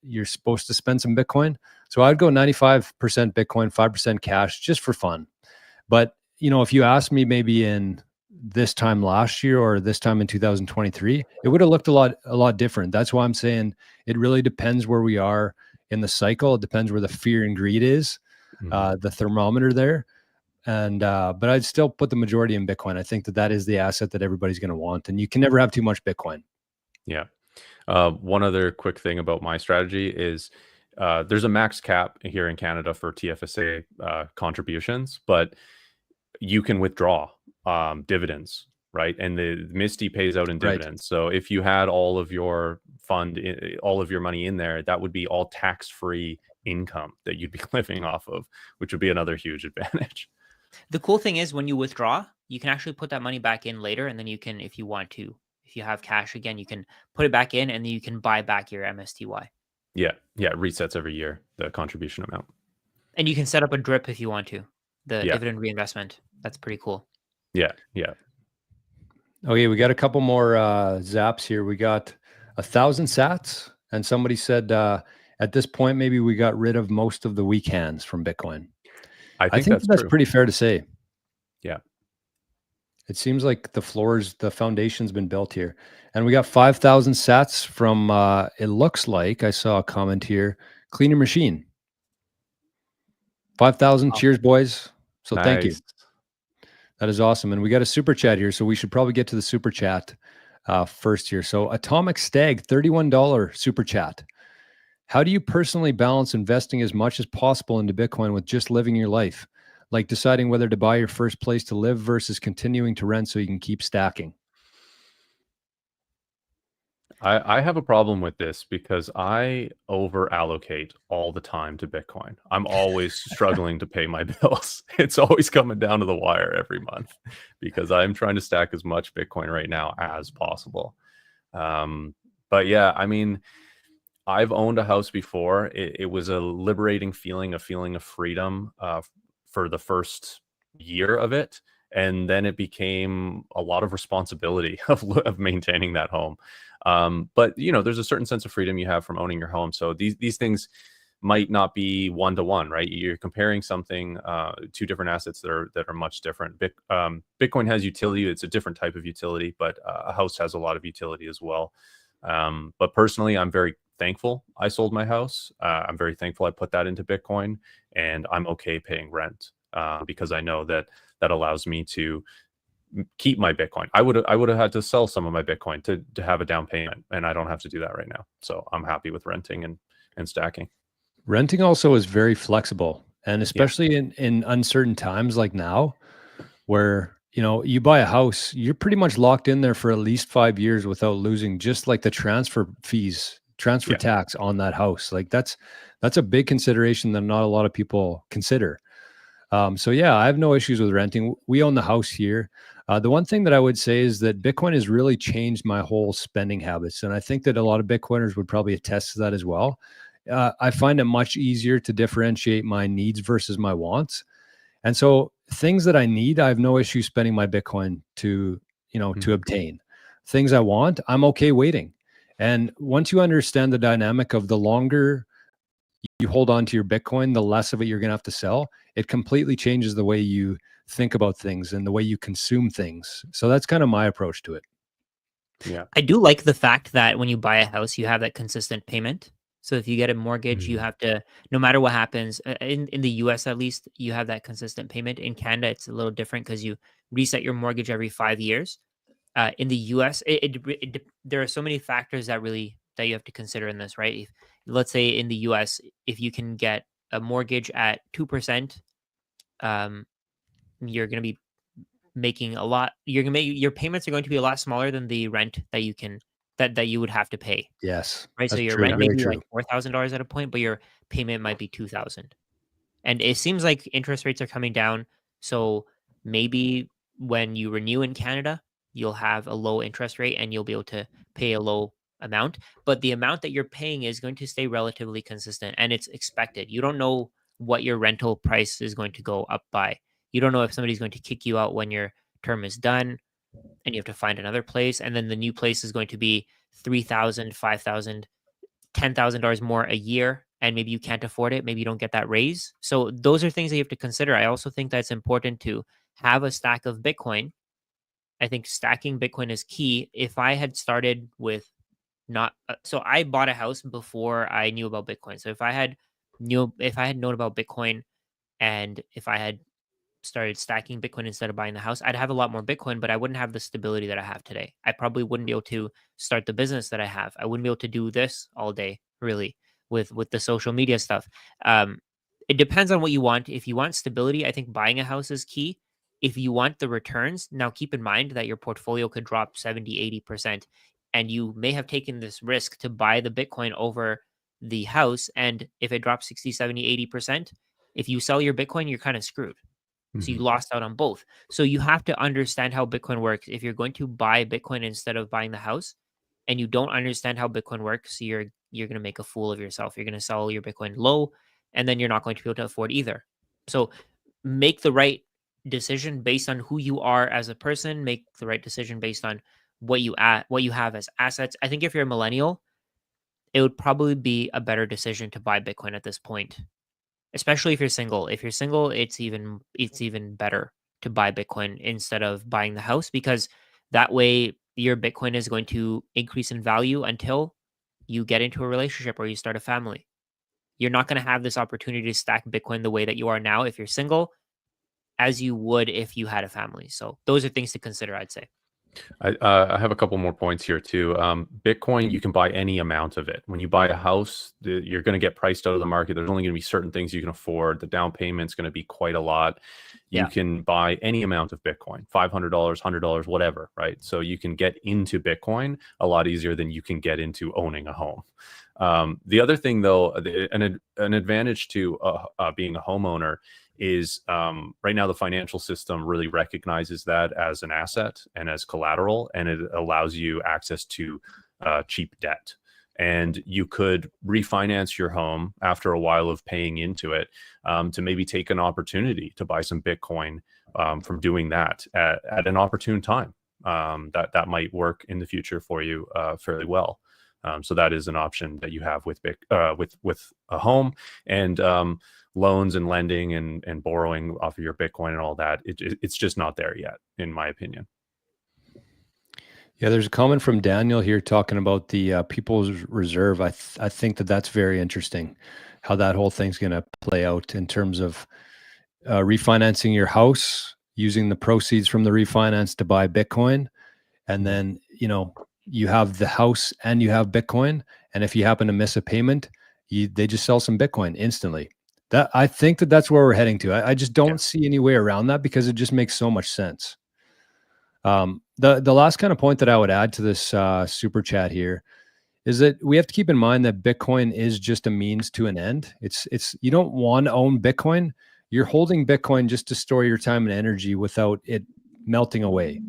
You're supposed to spend some Bitcoin. So I'd go 95% Bitcoin, 5% cash, just for fun. But, if you ask me maybe in this time last year or this time in 2023, it would have looked a lot different. That's why I'm saying it really depends where we are in the cycle. It depends where the fear and greed is, the thermometer there. And, but I'd still put the majority in Bitcoin. I think that is the asset that everybody's going to want, and you can never have too much Bitcoin. Yeah. One other quick thing about my strategy is there's a max cap here in Canada for TFSA contributions, but you can withdraw dividends, right? And the Misty pays out in dividends. Right. So if you had all of your all of your money in there, that would be all tax-free income that you'd be living off of, which would be another huge advantage. The cool thing is when you withdraw, you can actually put that money back in later, and then you can, if you want to, if you have cash again, you can put it back in, and then you can buy back your MSTY. Yeah, it resets every year, the contribution amount. And you can set up a drip if you want to, the dividend reinvestment. That's pretty cool. Yeah. Okay, we got a couple more zaps here. We got 1,000 sats. And somebody said at this point, maybe we got rid of most of the weak hands from Bitcoin. I think think that's that's true. pretty fair to say. Yeah. It seems like the foundation's been built here. And we got 5,000 sats from, it looks like I saw a comment here, Cleaner Machine. 5,000. Oh, Cheers, boys. So thank you. nice. That is awesome. And we got a super chat here. So we should probably get to the super chat first here. So Atomic Stag, $31 super chat. How do you personally balance investing as much as possible into Bitcoin with just living your life? Like deciding whether to buy your first place to live versus continuing to rent so you can keep stacking. I have a problem with this because I over allocate all the time to Bitcoin. I'm always struggling to pay my bills. It's always coming down to the wire every month because I'm trying to stack as much Bitcoin right now as possible. But yeah, I mean, I've owned a house before. It was a liberating feeling, a feeling of freedom for the first year of it. And then it became a lot of responsibility of maintaining that home. But you know, there's a certain sense of freedom you have from owning your home. So these things might not be one to one, right? You're comparing something, two different assets that are much different. Bitcoin has utility; it's a different type of utility, but a house has a lot of utility as well. But personally, I'm very thankful I sold my house. I'm very thankful I put that into Bitcoin, and I'm okay paying rent because I know that allows me to keep my Bitcoin. I would have had to sell some of my Bitcoin to have a down payment, and I don't have to do that right now. So I'm happy with renting and stacking. Renting also is very flexible, and especially in uncertain times like now, where you buy a house, you're pretty much locked in there for at least 5 years without losing just like the transfer fees, transfer Yeah. tax on that house. Like that's a big consideration that not a lot of people consider. So yeah, I have no issues with renting. We own the house here. The one thing that I would say is that Bitcoin has really changed my whole spending habits, and I think that a lot of Bitcoiners would probably attest to that as well. I find it much easier to differentiate my needs versus my wants. And so things that I need, I have no issue spending my Bitcoin to obtain. Things I want, I'm okay waiting. And once you understand the dynamic of the longer you hold on to your Bitcoin, the less of it you're going to have to sell. It completely changes the way you think about things and the way you consume things. So that's kind of my approach to it. Yeah. I do like the fact that when you buy a house, you have that consistent payment. So if you get a mortgage, you have to, no matter what happens, in the US at least, you have that consistent payment. In Canada, it's a little different because you reset your mortgage every 5 years. In the US, there are so many factors that you have to consider in this, right? Let's say in the US, if you can get a mortgage at 2%, you're going to be making a lot. Your payments are going to be a lot smaller than the rent that you would have to pay. Yes, Right. So that's your true. rent may Very be true. like $4,000 at a point, but your payment might be 2,000. And it seems like interest rates are coming down. So maybe when you renew in Canada, you'll have a low interest rate and you'll be able to pay a low amount. But the amount that you're paying is going to stay relatively consistent and it's expected. You don't know what your rental price is going to go up by. You don't know if somebody's going to kick you out when your term is done and you have to find another place. And then the new place is going to be 3,000, 5,000, $10,000 more a year, and maybe you can't afford it. Maybe you don't get that raise. So those are things that you have to consider. I also think that it's important to have a stack of Bitcoin. I think stacking Bitcoin is key. If I had started with not, so I bought a house before I knew about Bitcoin. So if I had known about Bitcoin, and if I had started stacking Bitcoin instead of buying the house, I'd have a lot more Bitcoin, but I wouldn't have the stability that I have today. I probably wouldn't be able to start the business that I have. I wouldn't be able to do this all day, really, with the social media stuff. It depends on what you want. If you want stability, I think buying a house is key. If you want the returns, now keep in mind that your portfolio could drop 70, 80%, and you may have taken this risk to buy the Bitcoin over the house. And if it drops 60, 70, 80%, if you sell your Bitcoin, you're kind of screwed. So you lost out on both. So you have to understand how Bitcoin works. If you're going to buy Bitcoin instead of buying the house, and you don't understand how Bitcoin works, you're going to make a fool of yourself. You're going to sell your Bitcoin low, and then you're not going to be able to afford either. So make the right decision based on who you are as a person. Make the right decision based on what you have as assets. I think if you're a millennial, it would probably be a better decision to buy Bitcoin at this point, especially if you're single. If you're single, it's even better to buy Bitcoin instead of buying the house, because that way your Bitcoin is going to increase in value until you get into a relationship or you start a family. You're not going to have this opportunity to stack Bitcoin the way that you are now if you're single, as you would if you had a family. So those are things to consider, I'd say. I have a couple more points here too. Bitcoin, you can buy any amount of it. When you buy a house, you're going to get priced out of the market. There's only going to be certain things you can afford. The down payment's going to be quite a lot. You can buy any amount of Bitcoin, $500, $100, whatever, right? So you can get into Bitcoin a lot easier than you can get into owning a home. The other thing, though, an advantage to being a homeowner is right now the financial system really recognizes that as an asset and as collateral, and it allows you access to cheap debt. And you could refinance your home after a while of paying into it to maybe take an opportunity to buy some Bitcoin from doing that at an opportune time. That might work in the future for you fairly well. So that is an option that you have with a home, and loans and lending and borrowing off of your Bitcoin and all that. It's just not there yet, in my opinion. Yeah, there's a comment from Daniel here talking about the People's Reserve. I think that's very interesting, how that whole thing's going to play out in terms of refinancing your house, using the proceeds from the refinance to buy Bitcoin, and then you have the house and you have Bitcoin, and if you happen to miss a payment, they just sell some Bitcoin instantly. That I think that's where we're heading to. I just don't see any way around that, because it just makes so much sense. The last kind of point that I would add to this super chat here is that we have to keep in mind that Bitcoin is just a means to an end. It's you don't want to own Bitcoin. You're holding Bitcoin just to store your time and energy without it melting away.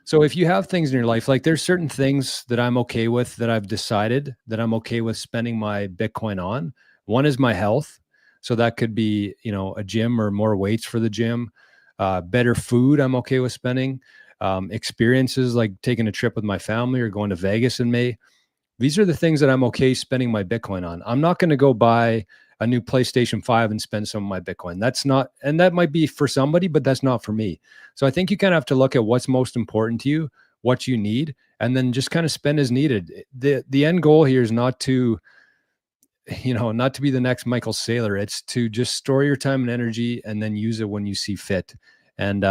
So if you have things in your life, like there's certain things that I'm okay with, that I've decided that I'm okay with spending my Bitcoin on. One is my health. So that could be, a gym or more weights for the gym, better food I'm okay with spending, experiences like taking a trip with my family or going to Vegas in May. These are the things that I'm okay spending my Bitcoin on. I'm not going to go buy a new PlayStation 5 and spend some of my Bitcoin. That's not, and that might be for somebody, but that's not for me. So I think you kind of have to look at what's most important to you, what you need, and then just kind of spend as needed. The end goal here is not to, not to be the next Michael Saylor. It's to just store your time and energy and then use it when you see fit. And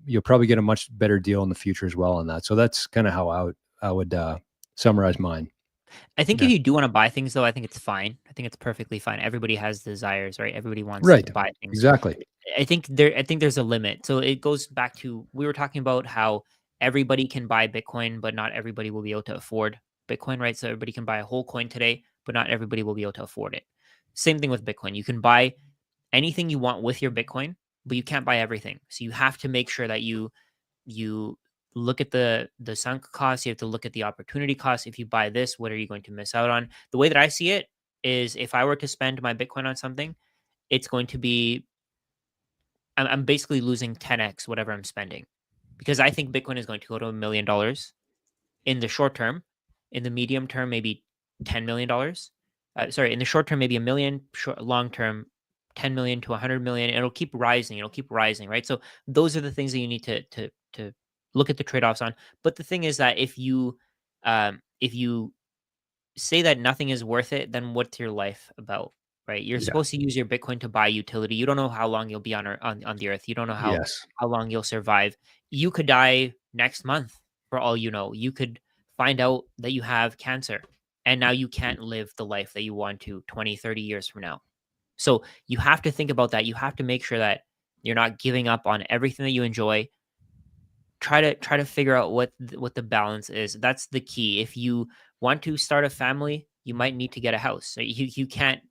you'll probably get a much better deal in the future as well on that. So that's kind of how I would summarize mine. I think if you do want to buy things, though, I think it's fine. I think it's perfectly fine. Everybody has desires, right? Everybody wants to buy things. Exactly. I think there's a limit. So it goes back to, we were talking about how everybody can buy Bitcoin, but not everybody will be able to afford Bitcoin, right? So everybody can buy a whole coin today, but not everybody will be able to afford it. Same thing with Bitcoin. You can buy anything you want with your Bitcoin, but you can't buy everything. So you have to make sure that you look at the sunk cost. You have to look at the opportunity cost. If you buy this, what are you going to miss out on? The way that I see it is, if I were to spend my Bitcoin on something, it's going to be, I'm basically losing 10x whatever I'm spending, because I think Bitcoin is going to go to $1 million in the short term. In the medium term, maybe $10 million. In the short term, maybe $1 million. Long term, 10 million to 100 million. It'll keep rising. Right? So those are the things that you need to look at the trade-offs on. But the thing is that if you say that nothing is worth it, then what's your life about? Right? You're supposed to use your Bitcoin to buy utility. You don't know how long you'll be on the earth. You don't know how long you'll survive. You could die next month for all you know. You could find out that you have cancer, and now you can't live the life that you want to 20, 30 years from now. So you have to think about that. You have to make sure that you're not giving up on everything that you enjoy. Try to figure out what the balance is. That's the key. If you want to start a family, you might need to get a house. So you can't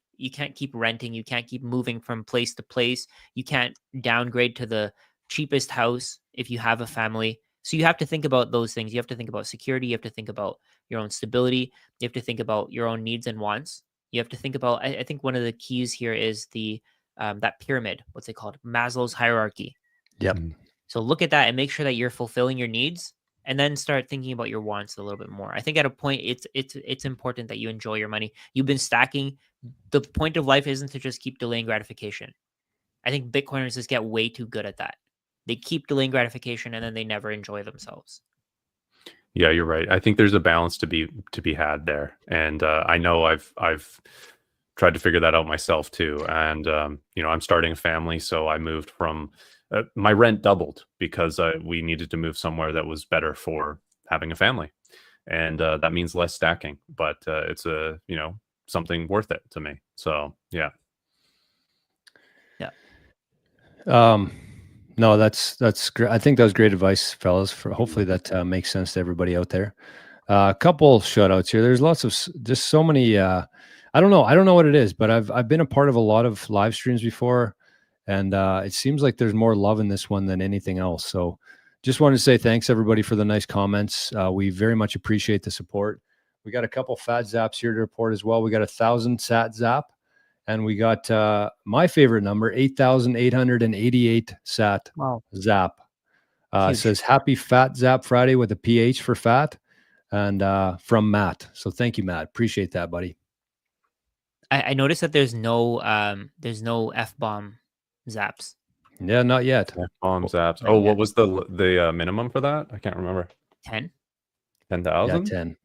keep renting. You can't keep moving from place to place. You can't downgrade to the cheapest house if you have a family. So you have to think about those things. You have to think about security. You have to think about your own stability. You have to think about your own needs and wants. You have to think about, I think one of the keys here is the that pyramid. What's it called? Maslow's hierarchy. Yep. So look at that and make sure that you're fulfilling your needs, and then start thinking about your wants a little bit more. I think at a point it's important that you enjoy your money. You've been stacking. The point of life isn't to just keep delaying gratification. I think Bitcoiners just get way too good at that. They keep delaying gratification and then they never enjoy themselves. Yeah, you're right. I think there's a balance to be had there, and I know I've tried to figure that out myself too. And I'm starting a family, so I moved from my rent doubled because we needed to move somewhere that was better for having a family, and that means less stacking. But it's something worth it to me. So yeah. No, that's great. I think that was great advice, fellas. For hopefully that makes sense to everybody out there. A couple shout outs here. There's lots of just so many. I don't know what it is, but I've been a part of a lot of live streams before, and it seems like there's more love in this one than anything else. So, just wanted to say thanks everybody for the nice comments. We very much appreciate the support. We got a couple fat zaps here to report as well. We got 1,000 sat zap. And we got my favorite number, 8,888 sat zap. Says happy Fat Zap Friday with a PH for fat, and from Matt. So thank you, Matt. Appreciate that, buddy. I noticed that there's no F-bomb zaps. Yeah, not yet. F-bomb zaps. Oh, what was the minimum for that? I can't remember. 10. 10,000? Yeah, 10.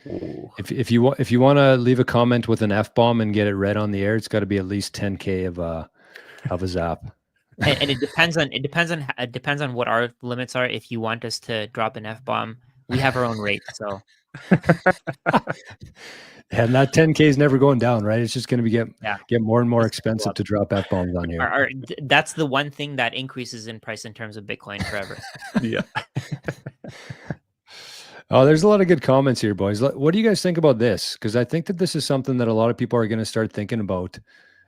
Ooh. If you want to leave a comment with an F-bomb and get it read on the air, it's got to be at least 10K of a zap. And it depends on what our limits are. If you want us to drop an F-bomb, we have our own rate. So and that 10K is never going down, right? It's just going to get more and more expensive to drop F-bombs on here. That's the one thing that increases in price in terms of Bitcoin forever. Yeah. Oh, there's a lot of good comments here, boys. What do you guys think about this? Because I think that this is something that a lot of people are going to start thinking about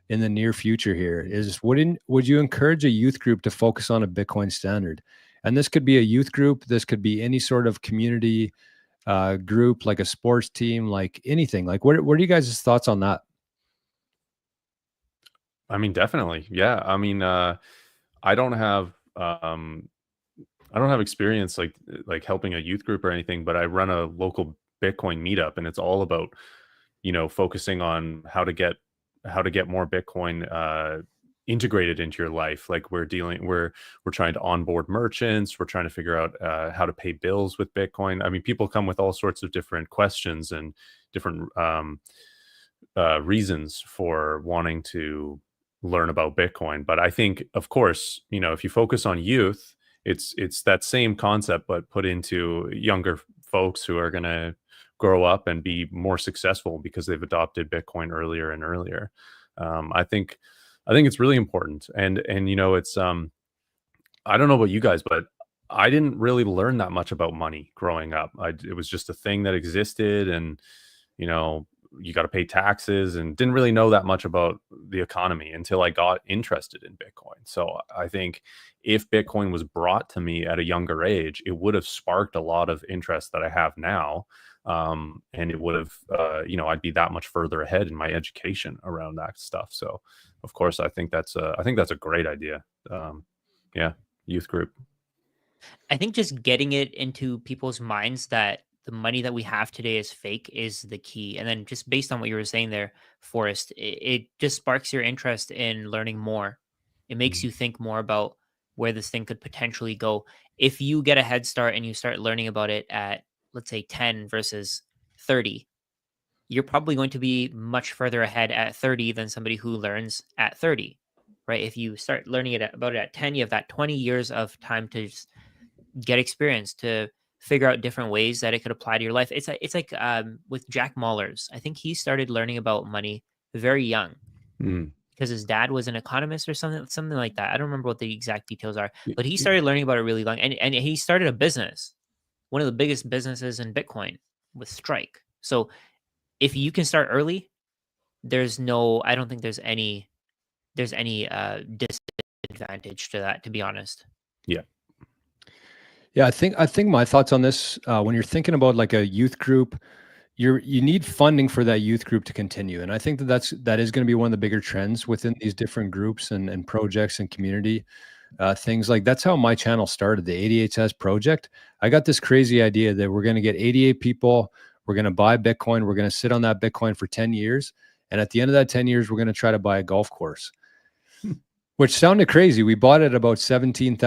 in the near future here. Is would you encourage a youth group to focus on a Bitcoin standard? And this could be a youth group. This could be any sort of community group, like a sports team, like anything. Like, what are you guys' thoughts on that? I mean, definitely. Yeah. I mean, I don't have experience like helping a youth group or anything, but I run a local Bitcoin meetup, and it's all about, focusing on how to get more Bitcoin integrated into your life. Like we're trying to onboard merchants. We're trying to figure out how to pay bills with Bitcoin. I mean, people come with all sorts of different questions and different reasons for wanting to learn about Bitcoin. But I think, of course, if you focus on youth, it's that same concept, but put into younger folks who are going to grow up and be more successful because they've adopted Bitcoin earlier and earlier. I think it's really important. And it's, I don't know about you guys, but I didn't really learn that much about money growing up. It was just a thing that existed, and, you got to pay taxes, and didn't really know that much about the economy until I got interested in Bitcoin. So I think if Bitcoin was brought to me at a younger age, it would have sparked a lot of interest that I have now. And it would have, I'd be that much further ahead in my education around that stuff. So of course, I think that's a great idea. Yeah. Youth group. I think just getting it into people's minds that the money that we have today is fake is the key. And then just based on what you were saying there, Forrest, it just sparks your interest in learning more. It makes you think more about where this thing could potentially go. If you get a head start and you start learning about it at, let's say, 10 versus 30, you're probably going to be much further ahead at 30 than somebody who learns at 30, right? If you start learning about it at 10, you have that 20 years of time to just get experience, to figure out different ways that it could apply to your life. It's like with Jack Mallers. I think he started learning about money very young because his dad was an economist or something like that. I don't remember what the exact details are, but he started learning about it really young, and he started a business, one of the biggest businesses in Bitcoin with Strike. So if you can start early, I don't think there's any disadvantage to that, to be honest. Yeah. Yeah, I think my thoughts on this, when you're thinking about like a youth group, you need funding for that youth group to continue. And I think that is going to be one of the bigger trends within these different groups and projects and community. things like that's how my channel started, the 88s project. I got this crazy idea that we're going to get 88 people. We're going to buy Bitcoin. We're going to sit on that Bitcoin for 10 years. And at the end of that 10 years, we're going to try to buy a golf course, which sounded crazy. We bought it about $17,000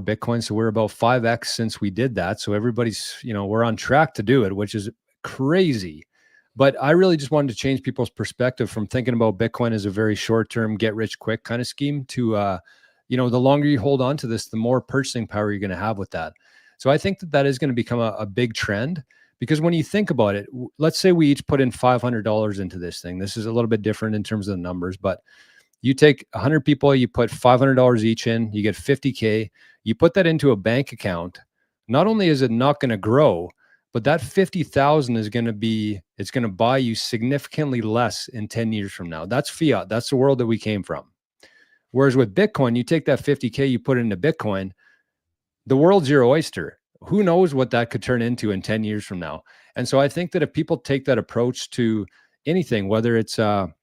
Bitcoin. So we're about 5X since we did that. So everybody's, we're on track to do it, which is crazy. But I really just wanted to change people's perspective from thinking about Bitcoin as a very short-term, get-rich-quick kind of scheme to, the longer you hold on to this, the more purchasing power you're going to have with that. So I think that is going to become a big trend, because when you think about it, let's say we each put in $500 into this thing. This is a little bit different in terms of the numbers, but you take 100 people, you put $500 each in, you get 50K, you put that into a bank account. Not only is it not going to grow, but that 50,000 is going to be, it's going to buy you significantly less in 10 years from now. That's fiat. That's the world that we came from. Whereas with Bitcoin, you take that 50K, you put it into Bitcoin, the world's your oyster. Who knows what that could turn into in 10 years from now? And so I think that if people take that approach to anything, whether it's a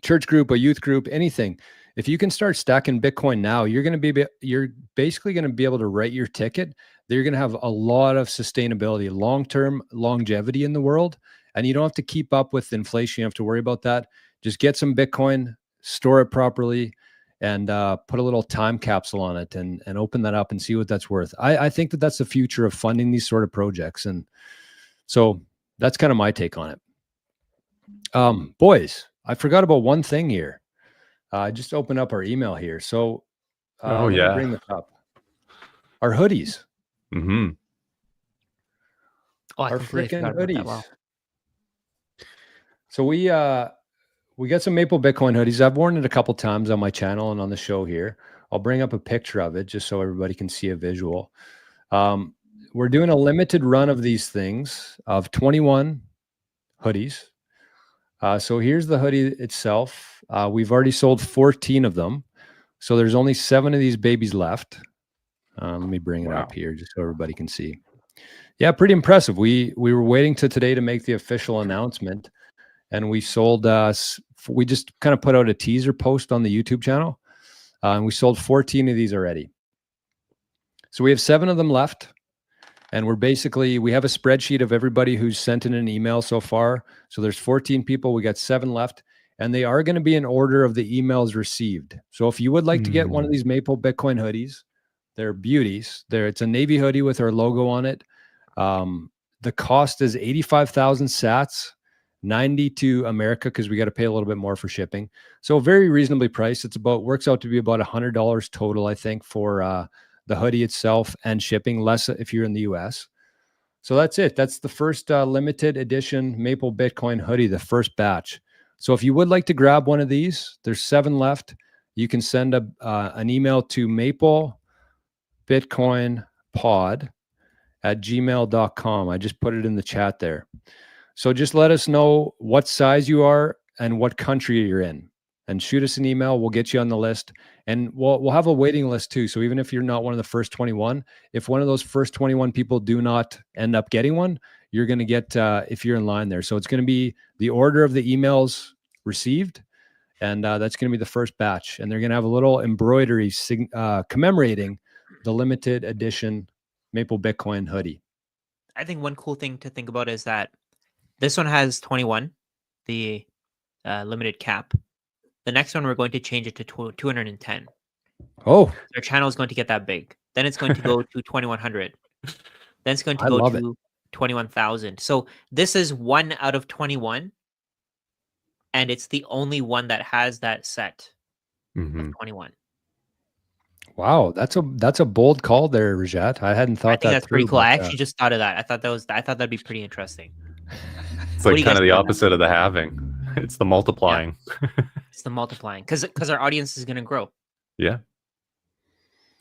church group, a youth group, anything, if you can start stacking Bitcoin now, you're basically going to be able to write your ticket. You're going to have a lot of sustainability, long-term longevity in the world. And you don't have to keep up with inflation. You don't have to worry about that. Just get some Bitcoin, store it properly, and put a little time capsule on it and open that up and see what that's worth. I think that that's the future of funding these sort of projects. And so that's kind of my take on it. Boys, I forgot about one thing here. I just opened up our email here. So let me bring this up. Our hoodies. Mm-hmm. Oh, I our completely freaking forgot about hoodies. that. Wow. So we got some Maple Bitcoin hoodies. I've worn it a couple times on my channel and on the show here. I'll bring up a picture of it just so everybody can see a visual. We're doing a limited run of these things of 21 hoodies. So here's the hoodie itself. We've already sold 14 of them. So there's only 7 of these babies left. Let me bring it up here just so everybody can see. Yeah, pretty impressive. We were waiting to today to make the official announcement. And we sold, we just kind of put out a teaser post on the YouTube channel. And we sold 14 of these already. So we have 7 of them left. And we have a spreadsheet of everybody who's sent in an email so far. So there's 14 people. We got 7 left. And they are going to be in order of the emails received. So if you would like to get one of these Maple Bitcoin hoodies, they're beauties. It's a navy hoodie with our logo on it. The cost is 85,000 sats. 90 to America, because we got to pay a little bit more for shipping. So very reasonably priced. Works out to be about $100 total, I think, for the hoodie itself and shipping, less if you're in the US. So that's it. That's the first limited edition Maple Bitcoin hoodie, the first batch. So if you would like to grab one of these, there's 7 left. You can send an email to maplebitcoinpod@gmail.com. I just put it in the chat there. So just let us know what size you are and what country you're in, and shoot us an email. We'll get you on the list, and we'll have a waiting list too. So even if you're not one of the first 21, if one of those first 21 people do not end up getting one, you're going to get, if you're in line there. So it's going to be the order of the emails received, and that's going to be the first batch. And they're going to have a little embroidery commemorating the limited edition Maple Bitcoin hoodie. I think one cool thing to think about is that this one has 21, the limited cap. The next one, we're going to change it to 210. Oh, our channel is going to get that big. Then it's going to go to 2100. Then it's going to I go love to 21,000. So this is 1 out of 21, and it's the only one that has that set of 21. Wow, that's a bold call there, Rajat. I hadn't thought I think that's pretty cool. I but, actually just thought of that. I thought that'd be pretty interesting. It's like kind of the opposite of the halving. It's the multiplying. Yeah. It's the multiplying, because our audience is going to grow. Yeah,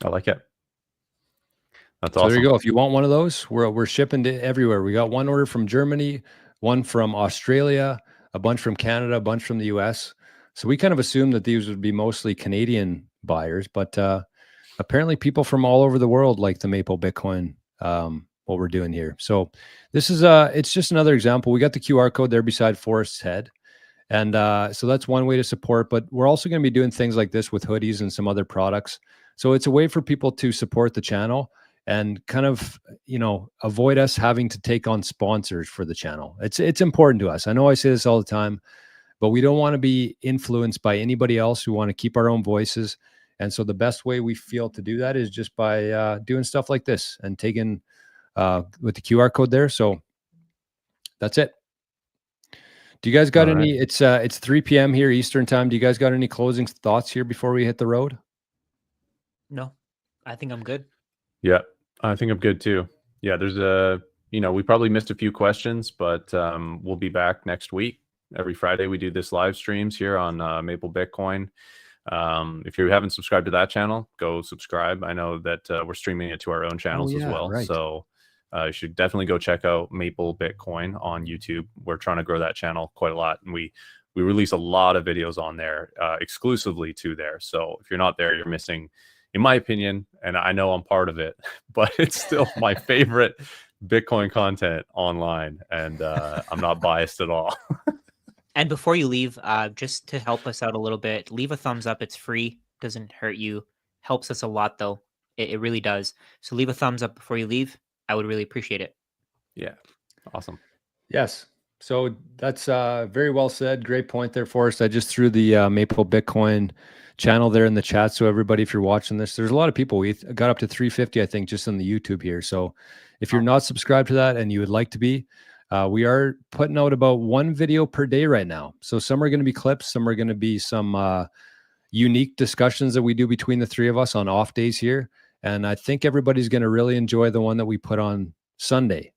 I like it. That's so awesome. there you go. If you want one of those, we're shipping to everywhere. We got one order from Germany, one from Australia, a bunch from Canada, a bunch from the US. So we kind of assumed that these would be mostly Canadian buyers, but apparently people from all over the world like the Maple Bitcoin, what we're doing here. So this is it's just another example. We got the QR code there beside Forrest's head. And so that's one way to support, but we're also going to be doing things like this with hoodies and some other products So it's a way for people to support the channel and kind of, avoid us having to take on sponsors for the channel. It's important to us. I know I say this all the time, but we don't want to be influenced by anybody else. We want to keep our own voices. And so the best way we feel to do that is just by doing stuff like this and taking with the QR code there. So that's it. Do you guys got any? It's 3 p.m. here Eastern time. Do you guys got any closing thoughts here before we hit the road? No, I think I'm good. Yeah, I think I'm good too. Yeah, there's we probably missed a few questions, but we'll be back next week. Every Friday we do this live streams here on Maple Bitcoin. If you haven't subscribed to that channel, go subscribe. I know that we're streaming it to our own channels as well. Right. So you should definitely go check out Maple Bitcoin on YouTube. We're trying to grow that channel quite a lot, and we release a lot of videos on there exclusively to there. So if you're not there, you're missing, in my opinion, and I know I'm part of it, but it's still my favorite Bitcoin content online, and I'm not biased at all. And before you leave, just to help us out a little bit, leave a thumbs up. It's free, doesn't hurt you, helps us a lot though. It really does. So leave a thumbs up before you leave. I would really appreciate it. Yeah, awesome. Yes. So that's very well said. Great point there, Forrest. I just threw the Maple Bitcoin channel there in the chat. So everybody, if you're watching this, there's a lot of people. We got up to 350, I think, just on the YouTube here. So if you're not subscribed to that and you would like to be, we are putting out about 1 video per day right now. So some are going to be clips, some are going to be some unique discussions that we do between the three of us on off days here. And I think everybody's going to really enjoy the one that we put on Sunday.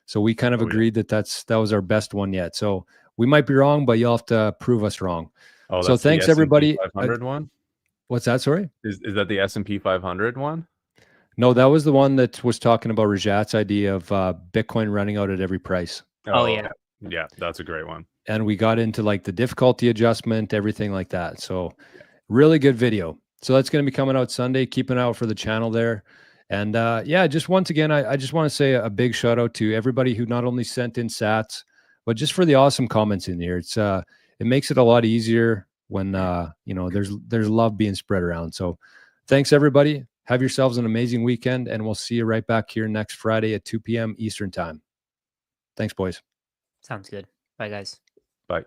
So we kind of agreed that that was our best one yet. So we might be wrong, but you'll have to prove us wrong. Oh, so thanks everybody. 500 one? What's that? Sorry? Is that the S&P 500 one? No, that was the one that was talking about Rajat's idea of Bitcoin running out at every price. Oh yeah. Yeah, that's a great one. And we got into like the difficulty adjustment, everything like that. So really good video. So that's going to be coming out Sunday. Keep an eye out for the channel there. And just once again, I just want to say a big shout out to everybody who not only sent in sats, but just for the awesome comments in here. It's it makes it a lot easier when there's love being spread around. So thanks everybody. Have yourselves an amazing weekend, and we'll see you right back here next Friday at 2 p.m. Eastern time. Thanks, boys. Sounds good. Bye, guys. Bye.